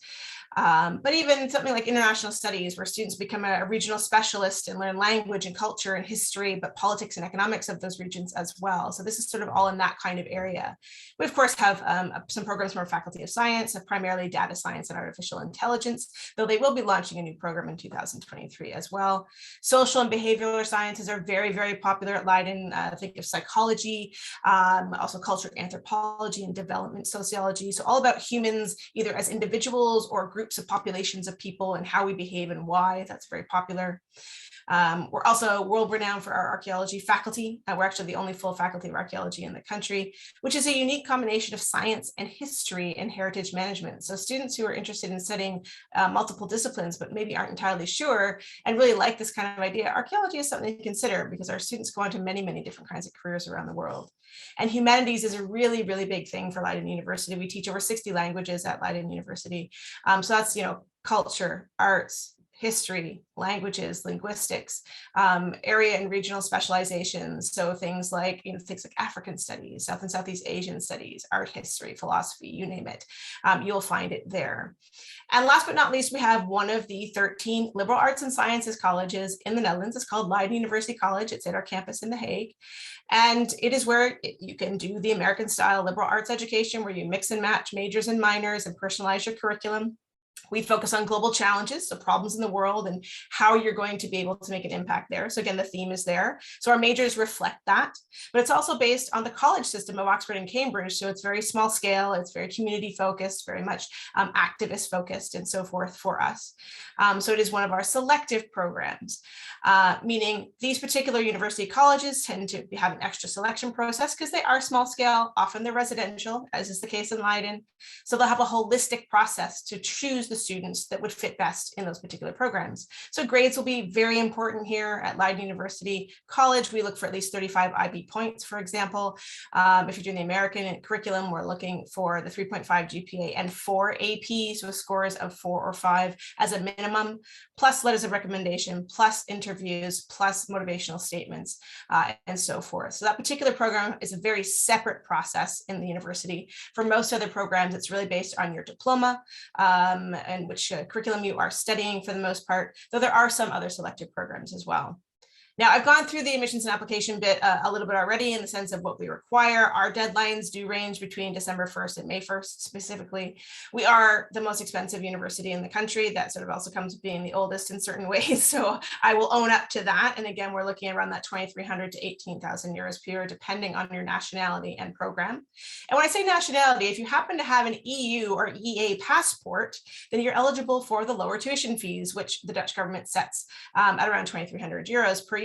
But even something like international studies, for students to become a regional specialist and learn language and culture and history, but politics and economics of those regions as well. So this is sort of all in that kind of area. We, of course, have some programs from our Faculty of Science, primarily data science and artificial intelligence, though they will be launching a new program in 2023 as well. Social and behavioral sciences are very, very popular at Leiden. Think of psychology, also culture, anthropology, and development sociology. So all about humans, either as individuals or groups of populations of people and how we behave and why. That's very popular. We're also world renowned for our archaeology faculty. We're actually the only full faculty of archaeology in the country, which is a unique combination of science and history and heritage management. So students who are interested in studying multiple disciplines, but maybe aren't entirely sure and really like this kind of idea, archaeology is something to consider because our students go on to many, many different kinds of careers around the world. And humanities is a really, really big thing for Leiden University. We teach over 60 languages at Leiden University. So that's, culture, arts, history, languages, linguistics, area and regional specializations. So things like, things like African studies, South and Southeast Asian studies, art history, philosophy, you name it, you'll find it there. And last but not least, we have one of the 13 liberal arts and sciences colleges in the Netherlands. It's called Leiden University College. It's at our campus in The Hague. And it is where you can do the American style liberal arts education, where you mix and match majors and minors and personalize your curriculum. We focus on global challenges, so problems in the world and how you're going to be able to make an impact there. So again, the theme is there. So our majors reflect that, but it's also based on the college system of Oxford and Cambridge. So it's very small scale, it's very community focused, very much activist focused and so forth for us. So it is one of our selective programs, meaning these particular university colleges tend to have an extra selection process because they are small scale, often they're residential, as is the case in Leiden. So they'll have a holistic process to choose the students that would fit best in those particular programs. So grades will be very important here at Leiden University College. We look for at least 35 IB points, for example. If you're doing the American curriculum, we're looking for the 3.5 GPA and 4 AP, so scores of 4 or 5 as a minimum, plus letters of recommendation, plus interviews, plus motivational statements, and so forth. So that particular program is a very separate process in the university. For most other programs, it's really based on your diploma and which curriculum you are studying for the most part, though there are some other selective programs as well. Now, I've gone through the admissions and application bit a little bit already in the sense of what we require. Our deadlines do range between December 1st and May 1st specifically. We are the most expensive university in the country. That sort of also comes with being the oldest in certain ways. So I will own up to that. And again, we're looking around that 2,300 to 18,000 euros per year, depending on your nationality and program. And when I say nationality, if you happen to have an EU or EEA passport, then you're eligible for the lower tuition fees, which the Dutch government sets at around 2,300 euros per year.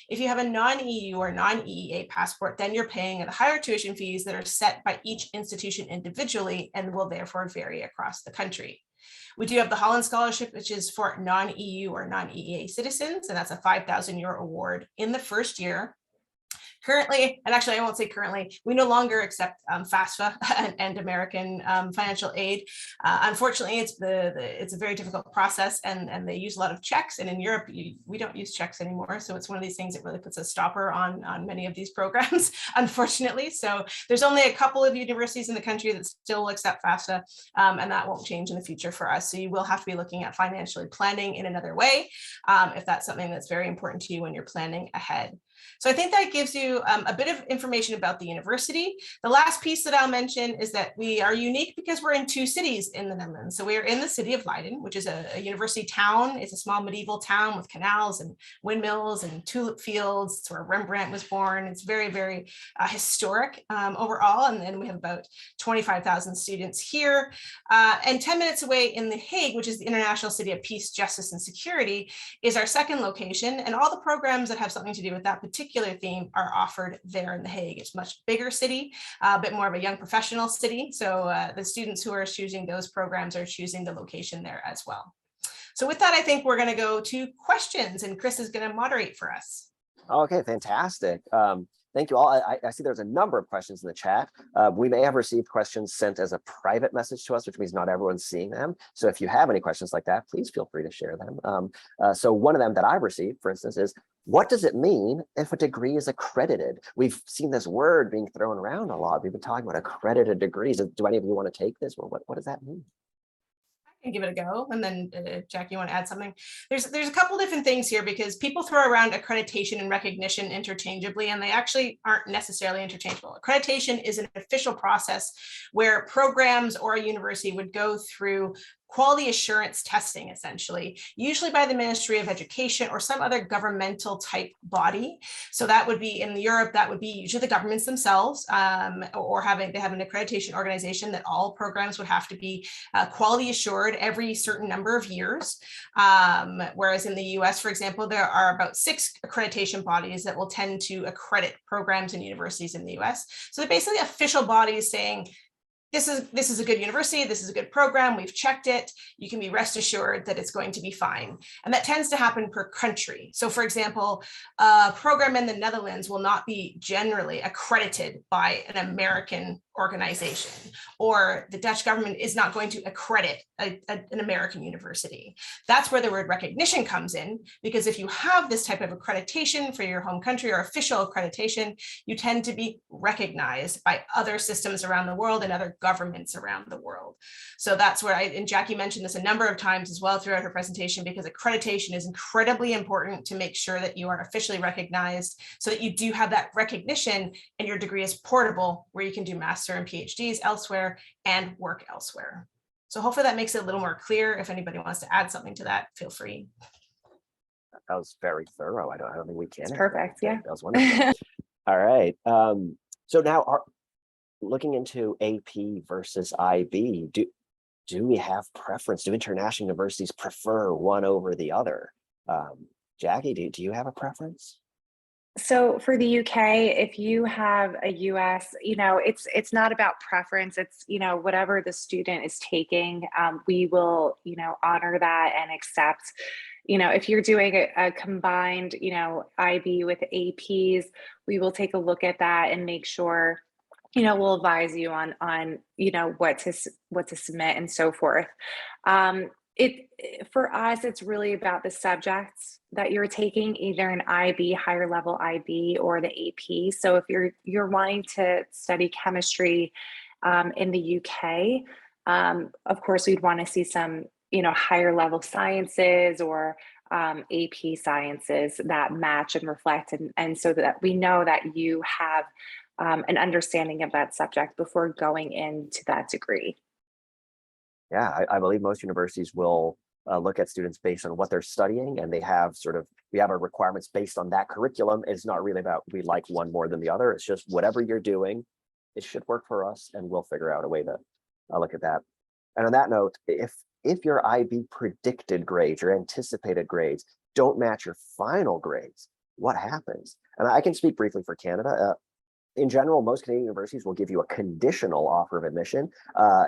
If you have a non-EU or non-EEA passport, then you're paying the higher tuition fees that are set by each institution individually and will therefore vary across the country. We do have the Holland Scholarship, which is for non-EU or non-EEA citizens, and that's a 5,000 euro award in the first year. Currently, and actually I won't say currently, we no longer accept FAFSA and American financial aid. Unfortunately, it's a very difficult process and they use a lot of checks. And in Europe, we don't use checks anymore. So it's one of these things that really puts a stopper on many of these programs, unfortunately. So there's only a couple of universities in the country that still accept FAFSA, and that won't change in the future for us. So you will have to be looking at financially planning in another way if that's something that's very important to you when you're planning ahead. So I think that gives you a bit of information about the university. The last piece that I'll mention is that we are unique because we're in 2 cities in the Netherlands. So we are in the city of Leiden, which is a university town. It's a small medieval town with canals and windmills and tulip fields. It's where Rembrandt was born. It's very, very historic overall. And then we have about 25,000 students here. And 10 minutes away in The Hague, which is the International City of Peace, Justice, and Security, is our second location. And all the programs that have something to do with that particular theme are offered there in The Hague. It's a much bigger city, a bit more of a young professional city. So the students who are choosing those programs are choosing the location there as well. So with that, I think we're going to go to questions and Chris is going to moderate for us. Okay, fantastic. Thank you all. I see there's a number of questions in the chat. We may have received questions sent as a private message to us, which means not everyone's seeing them. So if you have any questions like that, please feel free to share them. So one of them that I've received, for instance, is what does it mean if a degree is accredited? We've seen this word being thrown around a lot. We've been talking about accredited degrees. Do any of you want to take this? Well, what does that mean? And give it a go. And then Jackie, you want to add something? There's a couple different things here because people throw around accreditation and recognition interchangeably, and they actually aren't necessarily interchangeable. Accreditation is an official process where programs or a university would go through quality assurance testing, essentially, usually by the Ministry of Education or some other governmental type body. So that would be in Europe, that would be usually the governments themselves, or they have an accreditation organization that all programs would have to be quality assured every certain number of years. Whereas in the US, for example, there are about 6 accreditation bodies that will tend to accredit programs and universities in the US. So they're basically official bodies saying, this is a good university, this is a good program, we've checked it, you can be rest assured that it's going to be fine. And that tends to happen per country. So for example, a program in the Netherlands will not be generally accredited by an American organization, or the Dutch government is not going to accredit an American university. That's where the word recognition comes in, because if you have this type of accreditation for your home country or official accreditation, you tend to be recognized by other systems around the world and other governments around the world. So that's where and Jackie mentioned this a number of times as well throughout her presentation, because accreditation is incredibly important to make sure that you are officially recognized so that you do have that recognition and your degree is portable, where you can do master and PhDs elsewhere and work elsewhere. So hopefully that makes it a little more clear. If anybody wants to add something to that, feel free. That was very thorough. I don't think we can. It's perfect. Yeah. That was wonderful. All right. So now looking into AP versus IB, do we have preference? Do international universities prefer one over the other? Jackie, do you have a preference? So for the UK, if you have a US, it's not about preference. It's, whatever the student is taking, we will, honor that and accept. If you're doing a combined, IB with APs, we will take a look at that and make sure, we'll advise you on what to submit and so forth. For us, it's really about the subjects that you're taking, either an IB, higher level IB, or the AP. So if you're wanting to study chemistry in the UK, of course, we'd want to see some, higher level sciences or AP sciences that match and reflect, and so that we know that you have an understanding of that subject before going into that degree. Yeah, I believe most universities will look at students based on what they're studying, and we have our requirements based on that curriculum. It's not really about we like one more than the other. It's just whatever you're doing, it should work for us, and we'll figure out a way to look at that. And on that note, if your IB predicted grades, your anticipated grades, don't match your final grades, what happens? And I can speak briefly for Canada. In general, most Canadian universities will give you a conditional offer of admission.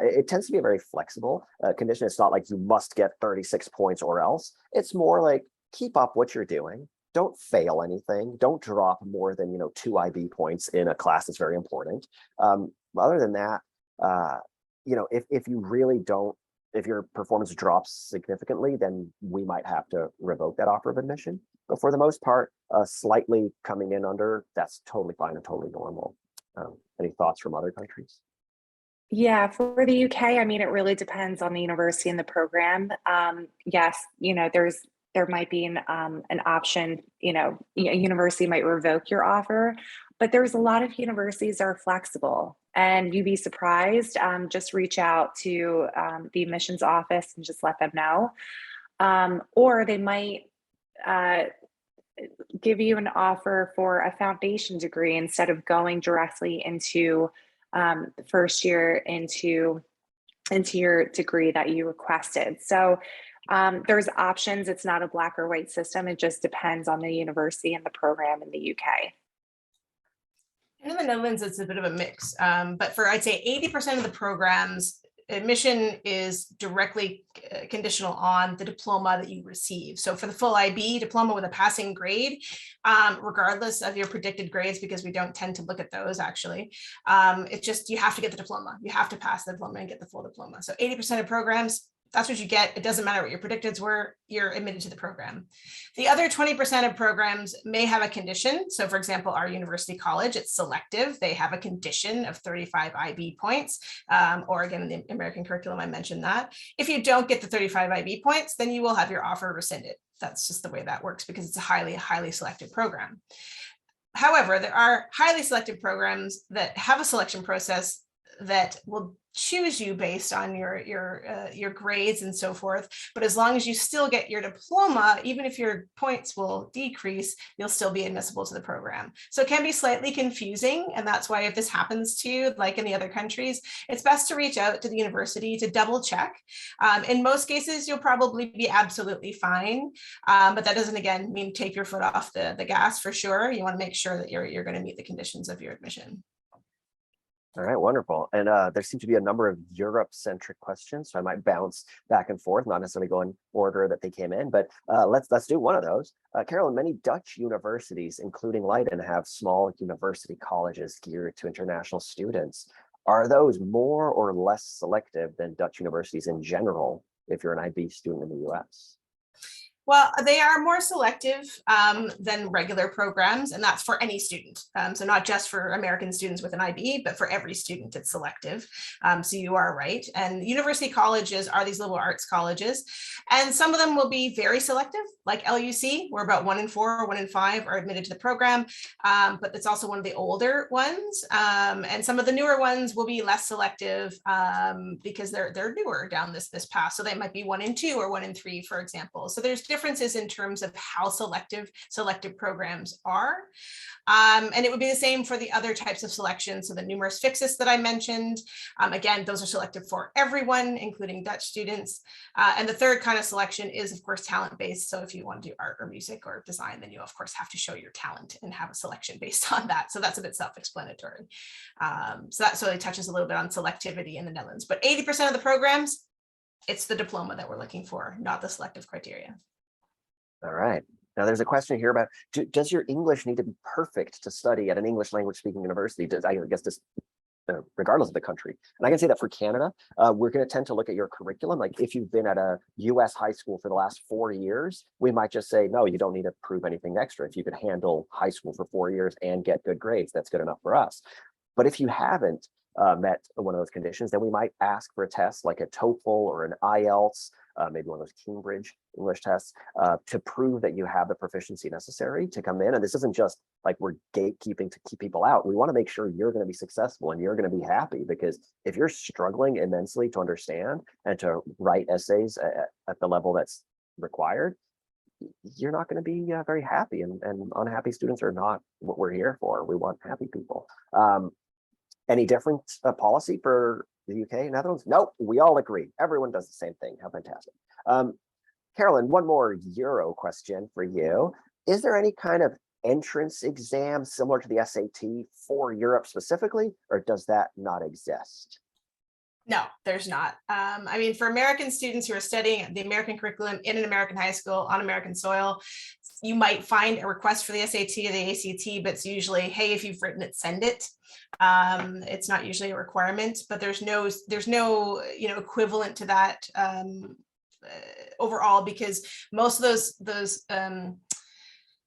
It tends to be a very flexible condition. It's not like you must get 36 points or else. It's more like keep up what you're doing. Don't fail anything. Don't drop more than 2 IB points in a class that's very important. Other than that, if you really don't, if your performance drops significantly, then we might have to revoke that offer of admission. But for the most part, slightly coming in under, that's totally fine and totally normal. Any thoughts from other countries? Yeah, for the UK, I mean, it really depends on the university and the program. Yes, there might be an option, a university might revoke your offer, but there's a lot of universities that are flexible, and you'd be surprised. Just reach out to the admissions office and just let them know. Or they might give you an offer for a foundation degree instead of going directly into the first year into your degree that you requested. So there's options. It's not a black or white system. It just depends on the university and the program in the UK. In the Netherlands, it's a bit of a mix. But for, I'd say 80% of the programs, admission is directly conditional on the diploma that you receive. So for the full IB diploma with a passing grade, regardless of your predicted grades, because we don't tend to look at those actually, it's just you have to get the diploma. You have to pass the diploma and get the full diploma. So 80% of programs, That's what you get. It doesn't matter what your predicteds were, you're admitted to the program. The other 20% of programs may have a condition. So for example, our university college, it's selective. They have a condition of 35 IB points, or again, in the American curriculum, I mentioned that. If you don't get the 35 IB points, then you will have your offer rescinded. That's just the way that works because it's a highly selective program. However, there are highly selective programs that have a selection process that will choose you based on your grades and so forth. But as long as you still get your diploma, even if your points will decrease, you'll still be admissible to the program. So it can be slightly confusing. And that's why if this happens to you, like in the other countries, it's best to reach out to the university to double check. In most cases, you'll probably be absolutely fine. But that doesn't, again, mean take your foot off the gas for sure. You want to make sure that you're going to meet the conditions of your admission. All right, wonderful. And there seem to be a number of Europe-centric questions, so I might bounce back and forth, not necessarily go in order that they came in, but let's do one of those. Carolyn, many Dutch universities, including Leiden, have small university colleges geared to international students. Are those more or less selective than Dutch universities in general if you're an IB student in the US? Well, they are more selective than regular programs, and that's for any student. So not just for American students with an IB, but for every student, it's selective. So you are right. And university colleges are these liberal arts colleges, and some of them will be very selective, like LUC, where about 1 in 4 or 1 in 5 are admitted to the program. But it's also one of the older ones. And some of the newer ones will be less selective because they're newer down this path. So they might be 1 in 2 or 1 in 3, for example. So there's differences in terms of how selective programs are. And it would be the same for the other types of selection. So the numerus fixus that I mentioned, again, those are selective for everyone, including Dutch students. And the third kind of selection is, of course, talent-based. So if you want to do art or music or design, then you, of course, have to show your talent and have a selection based on that. So that's a bit self-explanatory. So that sort of touches a little bit on selectivity in the Netherlands. But 80% of the programs, it's the diploma that we're looking for, not the selective criteria. All right. Now there's a question here about, does your English need to be perfect to study at an English language speaking university? I guess this, regardless of the country. And I can say that for Canada, we're going to tend to look at your curriculum. Like if you've been at a US high school for the last 4 years, we might just say, no, you don't need to prove anything extra. If you could handle high school for 4 years and get good grades, that's good enough for us. But if you haven't met one of those conditions, then we might ask for a test like a TOEFL or an IELTS, maybe one of those Cambridge English tests, to prove that you have the proficiency necessary to come in. And this isn't just like we're gatekeeping to keep people out. We want to make sure you're going to be successful and you're going to be happy, because if you're struggling immensely to understand and to write essays at the level that's required, you're not going to be very happy. And unhappy students are not what we're here for. We want happy people. Any different policy for the UK and Netherlands? Nope, we all agree. Everyone does the same thing. How fantastic. Carolyn, one more Euro question for you. Is there any kind of entrance exam similar to the SAT for Europe specifically, or does that not exist? No, there's not. I mean, for American students who are studying the American curriculum in an American high school on American soil, you might find a request for the SAT or the ACT, but it's usually, hey, if you've written it, send it. It's not usually a requirement, but there's no equivalent to that overall, because most of those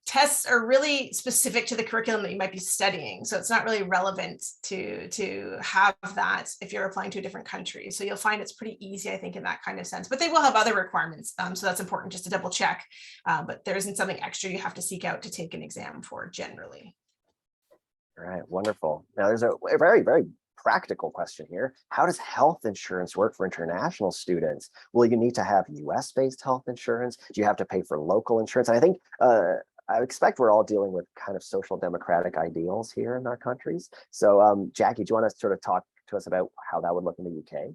tests are really specific to the curriculum that you might be studying. So it's not really relevant to have that if you're applying to a different country. So you'll find it's pretty easy, I think, in that kind of sense, but they will have other requirements. So that's important just to double check, but there isn't something extra you have to seek out to take an exam for generally. All right, wonderful. Now there's a very, very practical question here. How does health insurance work for international students? Will you need to have US-based health insurance? Do you have to pay for local insurance? And I think I expect we're all dealing with kind of social democratic ideals here in our countries. So Jackie, do you want to sort of talk to us about how that would look in the UK?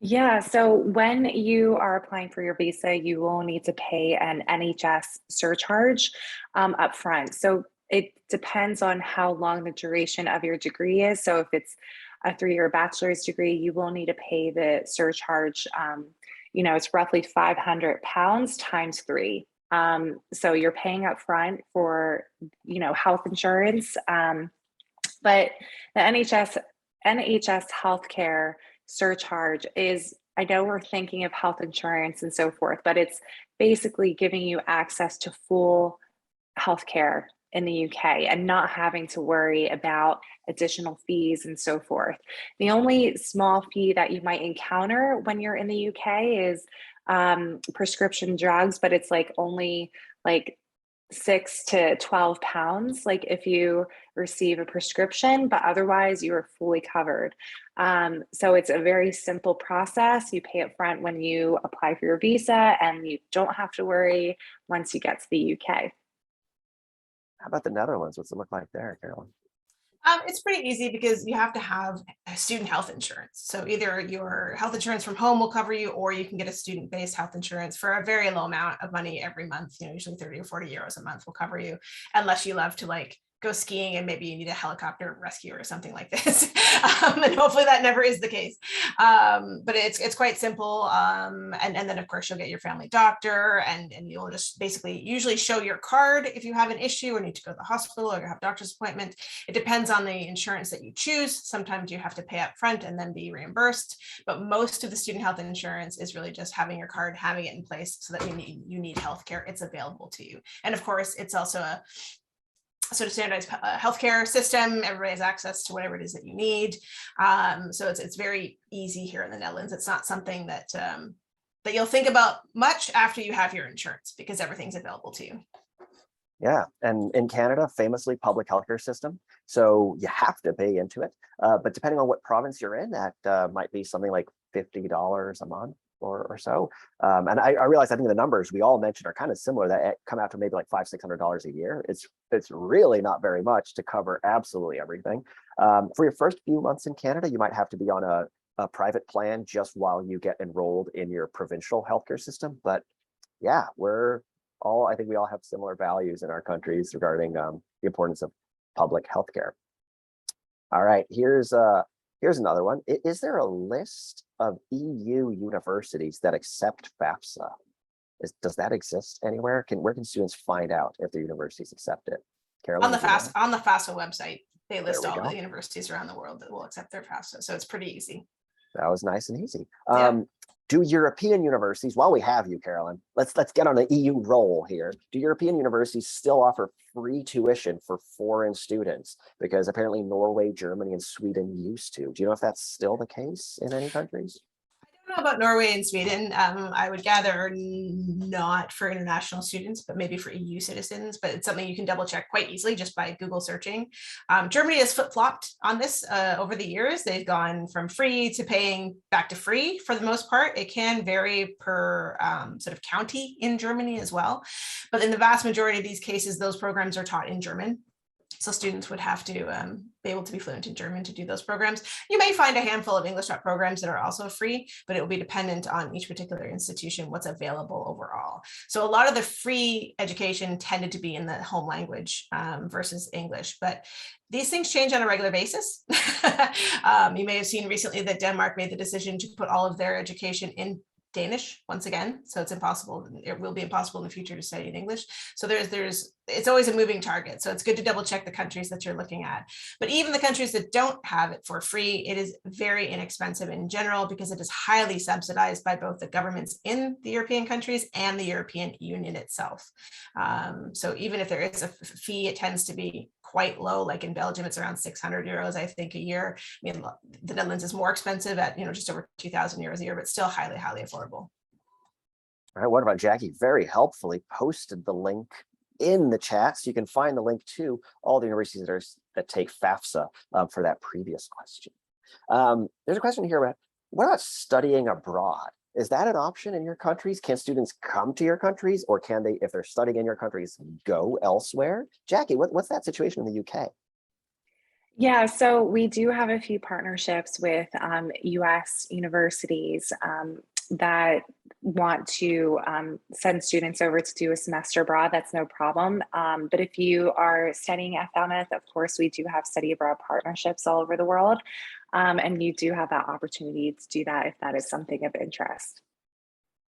Yeah, so when you are applying for your visa, you will need to pay an NHS surcharge up front. So it depends on how long the duration of your degree is. So if it's a 3-year bachelor's degree, you will need to pay the surcharge. It's roughly £500 times 3. So you're paying up front for, health insurance. But the NHS healthcare surcharge is I know we're thinking of health insurance and so forth, but it's basically giving you access to full healthcare in the UK and not having to worry about additional fees and so forth. The only small fee that you might encounter when you're in the UK is prescription drugs, but it's like only like 6 to 12 pounds, like if you receive a prescription, but otherwise you are fully covered. So it's a very simple process. You pay up front when you apply for your visa, and you don't have to worry once you get to the UK. How about the Netherlands? What's it look like there, Carolyn? It's pretty easy because you have to have a student health insurance. So either your health insurance from home will cover you, or you can get a student-based health insurance for a very low amount of money every month. Usually 30 or 40 euros a month will cover you, unless you love to like go skiing and maybe you need a helicopter rescue or something like this. And hopefully that never is the case. But it's quite simple. And then of course you'll get your family doctor, and you'll just basically usually show your card if you have an issue or need to go to the hospital or have a doctor's appointment. It depends on the insurance that you choose. Sometimes you have to pay up front and then be reimbursed. But most of the student health insurance is really just having your card, having it in place so that you need healthcare, it's available to you. And of course, it's also a sort of standardized healthcare system. Everybody has access to whatever it is that you need. So it's very easy here in the Netherlands. It's not something that that you'll think about much after you have your insurance, because everything's available to you. Yeah, and in Canada, famously public healthcare system, so you have to pay into it. But depending on what province you're in, that might be something like $50 a month or so. And I realize I think the numbers we all mentioned are kind of similar, that come out to maybe like $500-600 a year. It's really not very much to cover absolutely everything. For your first few months in Canada, you might have to be on a private plan just while you get enrolled in your provincial healthcare system. But yeah, I think we all have similar values in our countries regarding the importance of public healthcare. All right, here's another one. Is there a list of EU universities that accept FAFSA? Does that exist anywhere? Where can students find out if their universities accept it? Carolyn, On the FAFSA website, they list all go. the universities around the world that will accept their FAFSA. So it's pretty easy. That was nice and easy. Yeah. Do European universities, while we have you, Carolyn, let's get on an EU roll here. Do European universities still offer free tuition for foreign students? Because apparently Norway, Germany, and Sweden used to. Do you know if that's still the case in any countries? I don't know about Norway and Sweden. I would gather not for international students, but maybe for EU citizens. But it's something you can double check quite easily just by Google searching. Germany has flip-flopped on this over the years. They've gone from free to paying back to free for the most part. It can vary per sort of county in Germany as well. But in the vast majority of these cases, those programs are taught in German. So students would have to be able to be fluent in German to do those programs. You may find a handful of English programs that are also free, but it will be dependent on each particular institution, what's available overall. So a lot of the free education tended to be in the home language versus English, but these things change on a regular basis. You may have seen recently that Denmark made the decision to put all of their education in Danish once again, so it's impossible. It will be impossible in the future to study in English. So it's always a moving target. So it's good to double check the countries that you're looking at. But even the countries that don't have it for free, it is very inexpensive in general because it is highly subsidized by both the governments in the European countries and the European Union itself. So even if there is a fee, it tends to be quite low. Like in Belgium, it's around 600 euros, I think, a year. I mean, the Netherlands is more expensive at just over 2,000 euros a year, but still highly, highly affordable. All right, what about Jackie? Very helpfully posted the link in the chat, so you can find the link to all the universities that take FAFSA for that previous question. There's a question here about what about studying abroad? Is that an option in your countries? Can students come to your countries, or can they, if they're studying in your countries, go elsewhere? Jackie, what's that situation in the UK? Yeah, so we do have a few partnerships with US universities that want to send students over to do a semester abroad. That's no problem. But if you are studying at Falmouth, of course, we do have study abroad partnerships all over the world. And you do have that opportunity to do that if that is something of interest.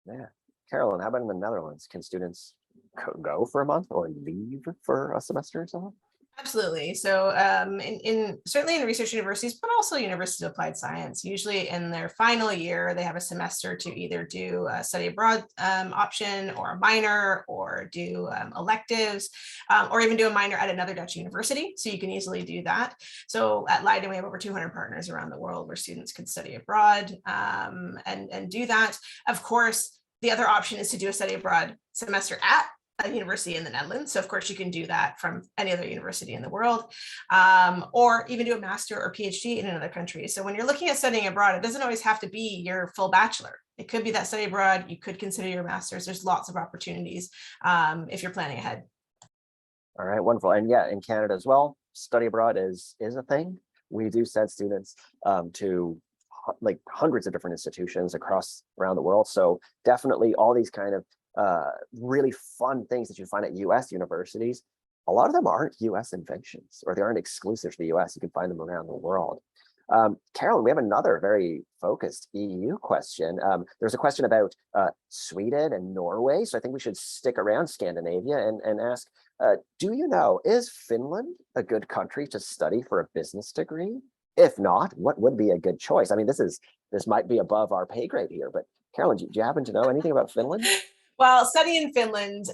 Yeah. Carolyn, how about in the Netherlands? Can students go for a month or leave for a semester or so? Absolutely. So in certainly in research universities, but also University of Applied Science, usually in their final year, they have a semester to either do a study abroad option or a minor, or do electives, or even do a minor at another Dutch university. So you can easily do that. So at Leiden, we have over 200 partners around the world where students can study abroad and do that. Of course, the other option is to do a study abroad semester at a university in the Netherlands. So of course you can do that from any other university in the world, or even do a master or PhD in another country. So when you're looking at studying abroad, it doesn't always have to be your full bachelor. It could be that study abroad. You could consider your master's. There's lots of opportunities if you're planning ahead. All right, wonderful. And yeah, in Canada as well, study abroad is a thing. We do send students to like hundreds of different institutions around the world. So definitely all these kind of really fun things that you find at US universities, a lot of them aren't US inventions, or they aren't exclusive to the US. You can find them around the world. Carolyn, we have another very focused EU question. There's a question about Sweden and Norway. So I think we should stick around Scandinavia and ask, do you know, is Finland a good country to study for a business degree? If not, what would be a good choice? I mean, this might be above our pay grade here, but Carolyn, do you happen to know anything about Finland? Well, study in Finland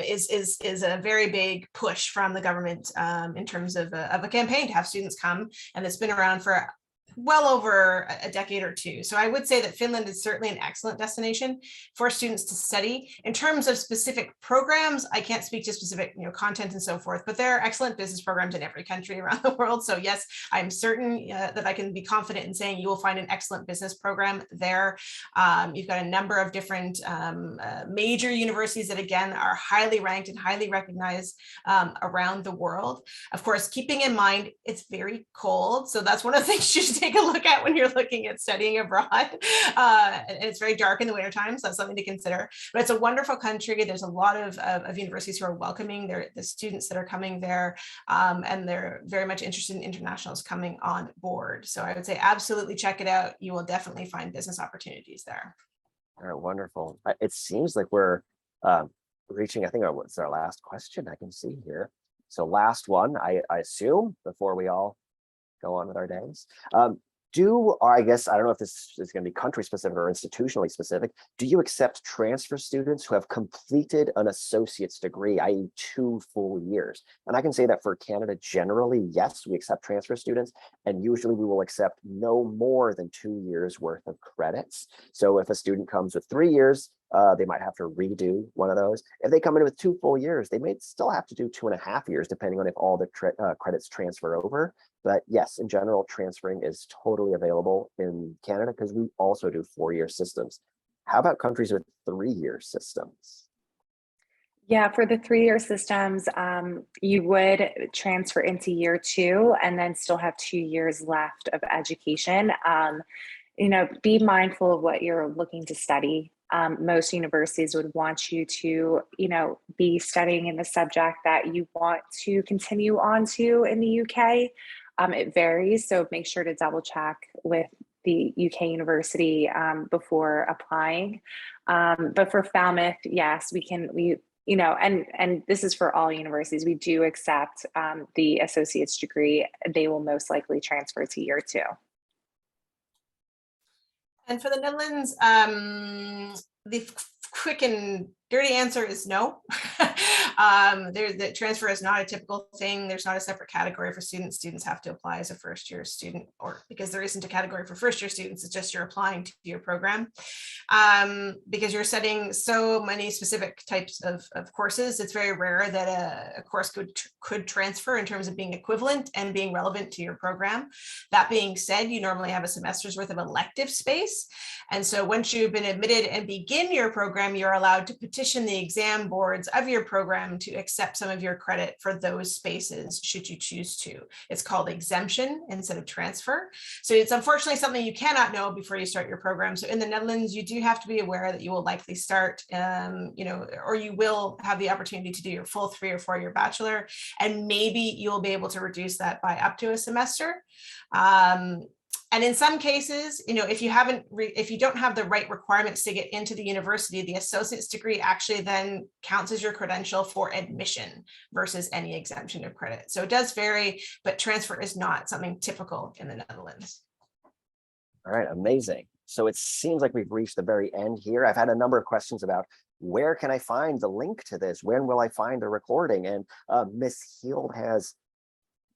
is a very big push from the government in terms of a campaign to have students come, and it's been around for well over a decade or two. So I would say that Finland is certainly an excellent destination for students to study. In terms of specific programs, I can't speak to specific content and so forth, but there are excellent business programs in every country around the world. So yes, I'm certain that I can be confident in saying you will find an excellent business program there. You've got a number of different major universities that again are highly ranked and highly recognized around the world. Of course, keeping in mind it's very cold. So that's one of the things you should take a look at when you're looking at studying abroad. And it's very dark in the winter time, so that's something to consider. But it's a wonderful country. There's a lot of universities who are welcoming the students that are coming there, and they're very much interested in internationals coming on board. So I would say absolutely check it out. You will definitely find business opportunities there. All right, wonderful. It seems like we're reaching, I think what's our last question I can see here. So last one, I assume, before we all go on with our days. Or I guess, I don't know if this is going to be country specific or institutionally specific. Do you accept transfer students who have completed an associate's degree, i.e. 2 full years? And I can say that for Canada, generally, yes, we accept transfer students, and usually we will accept no more than 2 years worth of credits. So if a student comes with 3 years, they might have to redo one of those. If they come in with 2 full years, they may still have to do 2.5 years, depending on if all the credits transfer over. But yes, in general, transferring is totally available in Canada because we also do 4-year systems. How about countries with 3-year systems? Yeah, for the 3-year systems, you would transfer into year 2 and then still have 2 years left of education. Be mindful of what you're looking to study. Most universities would want you to, be studying in the subject that you want to continue on to in the UK. It varies, so make sure to double check with the UK university before applying. But for Falmouth, yes, and this is for all universities, we do accept the associate's degree. They will most likely transfer to year 2. And for the Netherlands, the quick and dirty answer is no. The transfer is not a typical thing. There's not a separate category for students. Students have to apply as a first-year student, or because there isn't a category for first-year students, it's just you're applying to your program. Because you're studying so many specific types of courses, it's very rare that a course could transfer in terms of being equivalent and being relevant to your program. That being said, you normally have a semester's worth of elective space. And so once you've been admitted and begin your program, you're allowed to petition the exam boards of your program to accept some of your credit for those spaces should you choose to. It's called exemption instead of transfer. So it's unfortunately something you cannot know before you start your program. So in the Netherlands, you do have to be aware that you will likely start, or you will have the opportunity to do your full 3 or 4 year bachelor, and maybe you'll be able to reduce that by up to a semester. And in some cases, if you don't have the right requirements to get into the university, the associate's degree actually then counts as your credential for admission versus any exemption of credit. So it does vary, but transfer is not something typical in the Netherlands. All right, amazing. So it seems like we've reached the very end here. I've had a number of questions about where can I find the link to this? When will I find the recording? And Ms. Heald has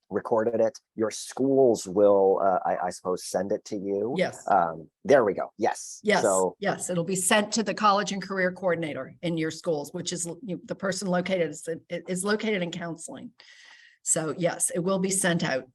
recorded it. Your schools will, I suppose, send it to you. Yes. There we go. Yes. Yes, So yes, it'll be sent to the college and career coordinator in your schools, which is the person located is located in counseling. So yes, it will be sent out.